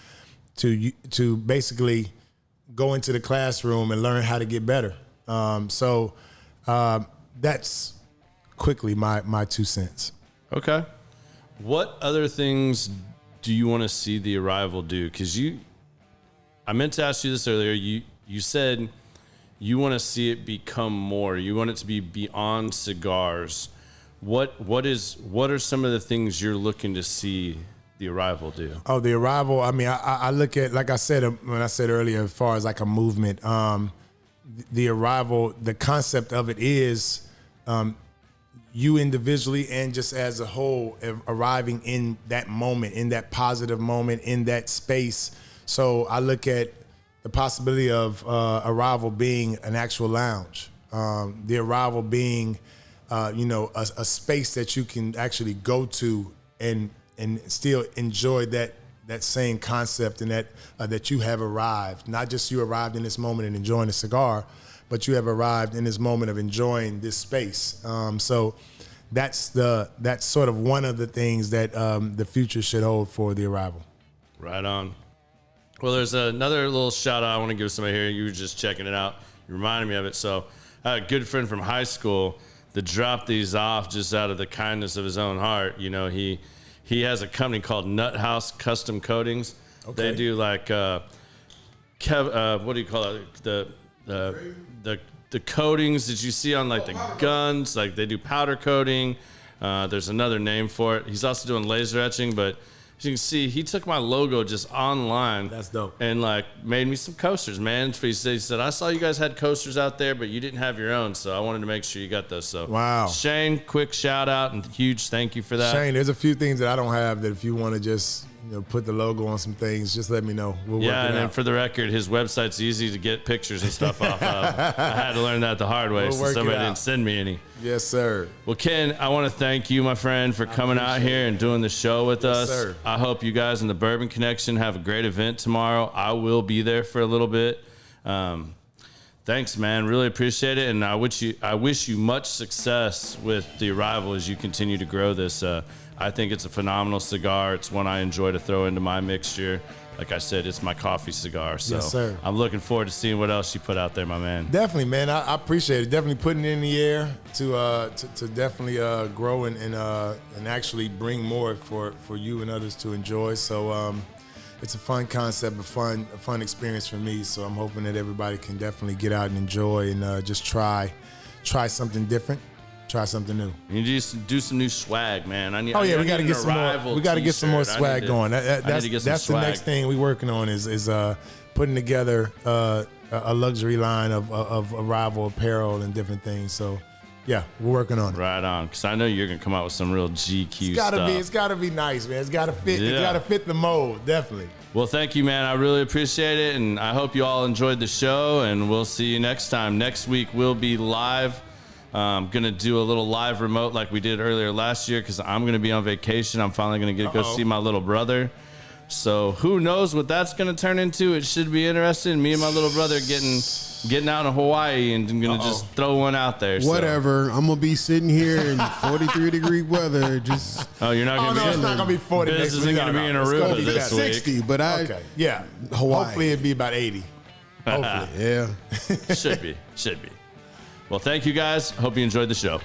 basically go into the classroom and learn how to get better. So that's quickly my 2 cents. Okay. What other things do you want to see the Arrival do? Because I meant to ask you this earlier. You said you want to see it become more. You want it to be beyond cigars. What are some of the things you're looking to see the Arrival do? Oh, the Arrival. I mean, I look at, like I said when I said earlier, as far as like a movement. The Arrival, the concept of it is. You individually and just as a whole arriving in that moment, in that positive moment, in that space. So I look at the possibility of Arrival being an actual lounge, the Arrival being, a space that you can actually go to and still enjoy that same concept, and that you have arrived. Not just you arrived in this moment and enjoying a cigar, but you have arrived in this moment of enjoying this space. So that's sort of one of the things that the future should hold for the Arrival. Right on. Well, there's another little shout out I want to give somebody here. You were just checking it out. You reminded me of it. So I had a good friend from high school that dropped these off just out of the kindness of his own heart. He has a company called Nut House Custom Coatings. Okay. They do like what do you call it? The coatings that you see on like the guns, like they do powder coating. There's another name for it. He's also doing laser etching, but as you can see, he took my logo just online. That's dope. And like made me some coasters, man. He said, I saw you guys had coasters out there, but you didn't have your own, so I wanted to make sure you got those. So wow. Shane, quick shout out and huge thank you for that. Shane, there's a few things that I don't have that if you want to just put the logo on some things, just let me know. We'll work it out. And for the record, his website's easy to get pictures and stuff off of. I had to learn that the hard way, so somebody didn't send me any. Yes, sir. Well, Ken, I want to thank you, my friend, for coming out here and doing the show with us. Sir. I hope you guys in the Bourbon Connection have a great event tomorrow. I will be there for a little bit. Thanks, man. Really appreciate it, and I wish you much success with the Arrival as you continue to grow this. I think it's a phenomenal cigar. It's one I enjoy to throw into my mixture. Like I said, it's my coffee cigar. So yes, sir. I'm looking forward to seeing what else you put out there, my man. Definitely, man. I appreciate it. Definitely putting it in the air to definitely grow and actually bring more for you and others to enjoy. So it's a fun concept, a fun experience for me. So I'm hoping that everybody can definitely get out and enjoy and just try something different, try something new. You just do some new swag, man. We got to get some more. We got to get some more swag going. That's the next thing we're working on is putting together a luxury line of Arrival apparel and different things. So. Yeah, we're working on it. Right on, because I know you're gonna come out with some real GQ stuff. It's gotta be nice, man. It's gotta fit. Yeah. It's gotta fit the mold, definitely. Well, thank you, man. I really appreciate it, and I hope you all enjoyed the show. And we'll see you next time. Next week we'll be live. I'm gonna do a little live remote like we did earlier last year because I'm gonna be on vacation. I'm finally gonna get to go see my little brother. So who knows what that's gonna turn into? It should be interesting. Me and my little brother getting out in Hawaii and I'm gonna just throw one out there. Whatever. I'm gonna be sitting here in 43-degree weather. Just you're not gonna be. It's not gonna be 40. This isn't gonna be in Aruba this week. 60, but Hawaii. Hopefully it'd be about 80. Hopefully, yeah. Should be. Well, thank you guys. Hope you enjoyed the show.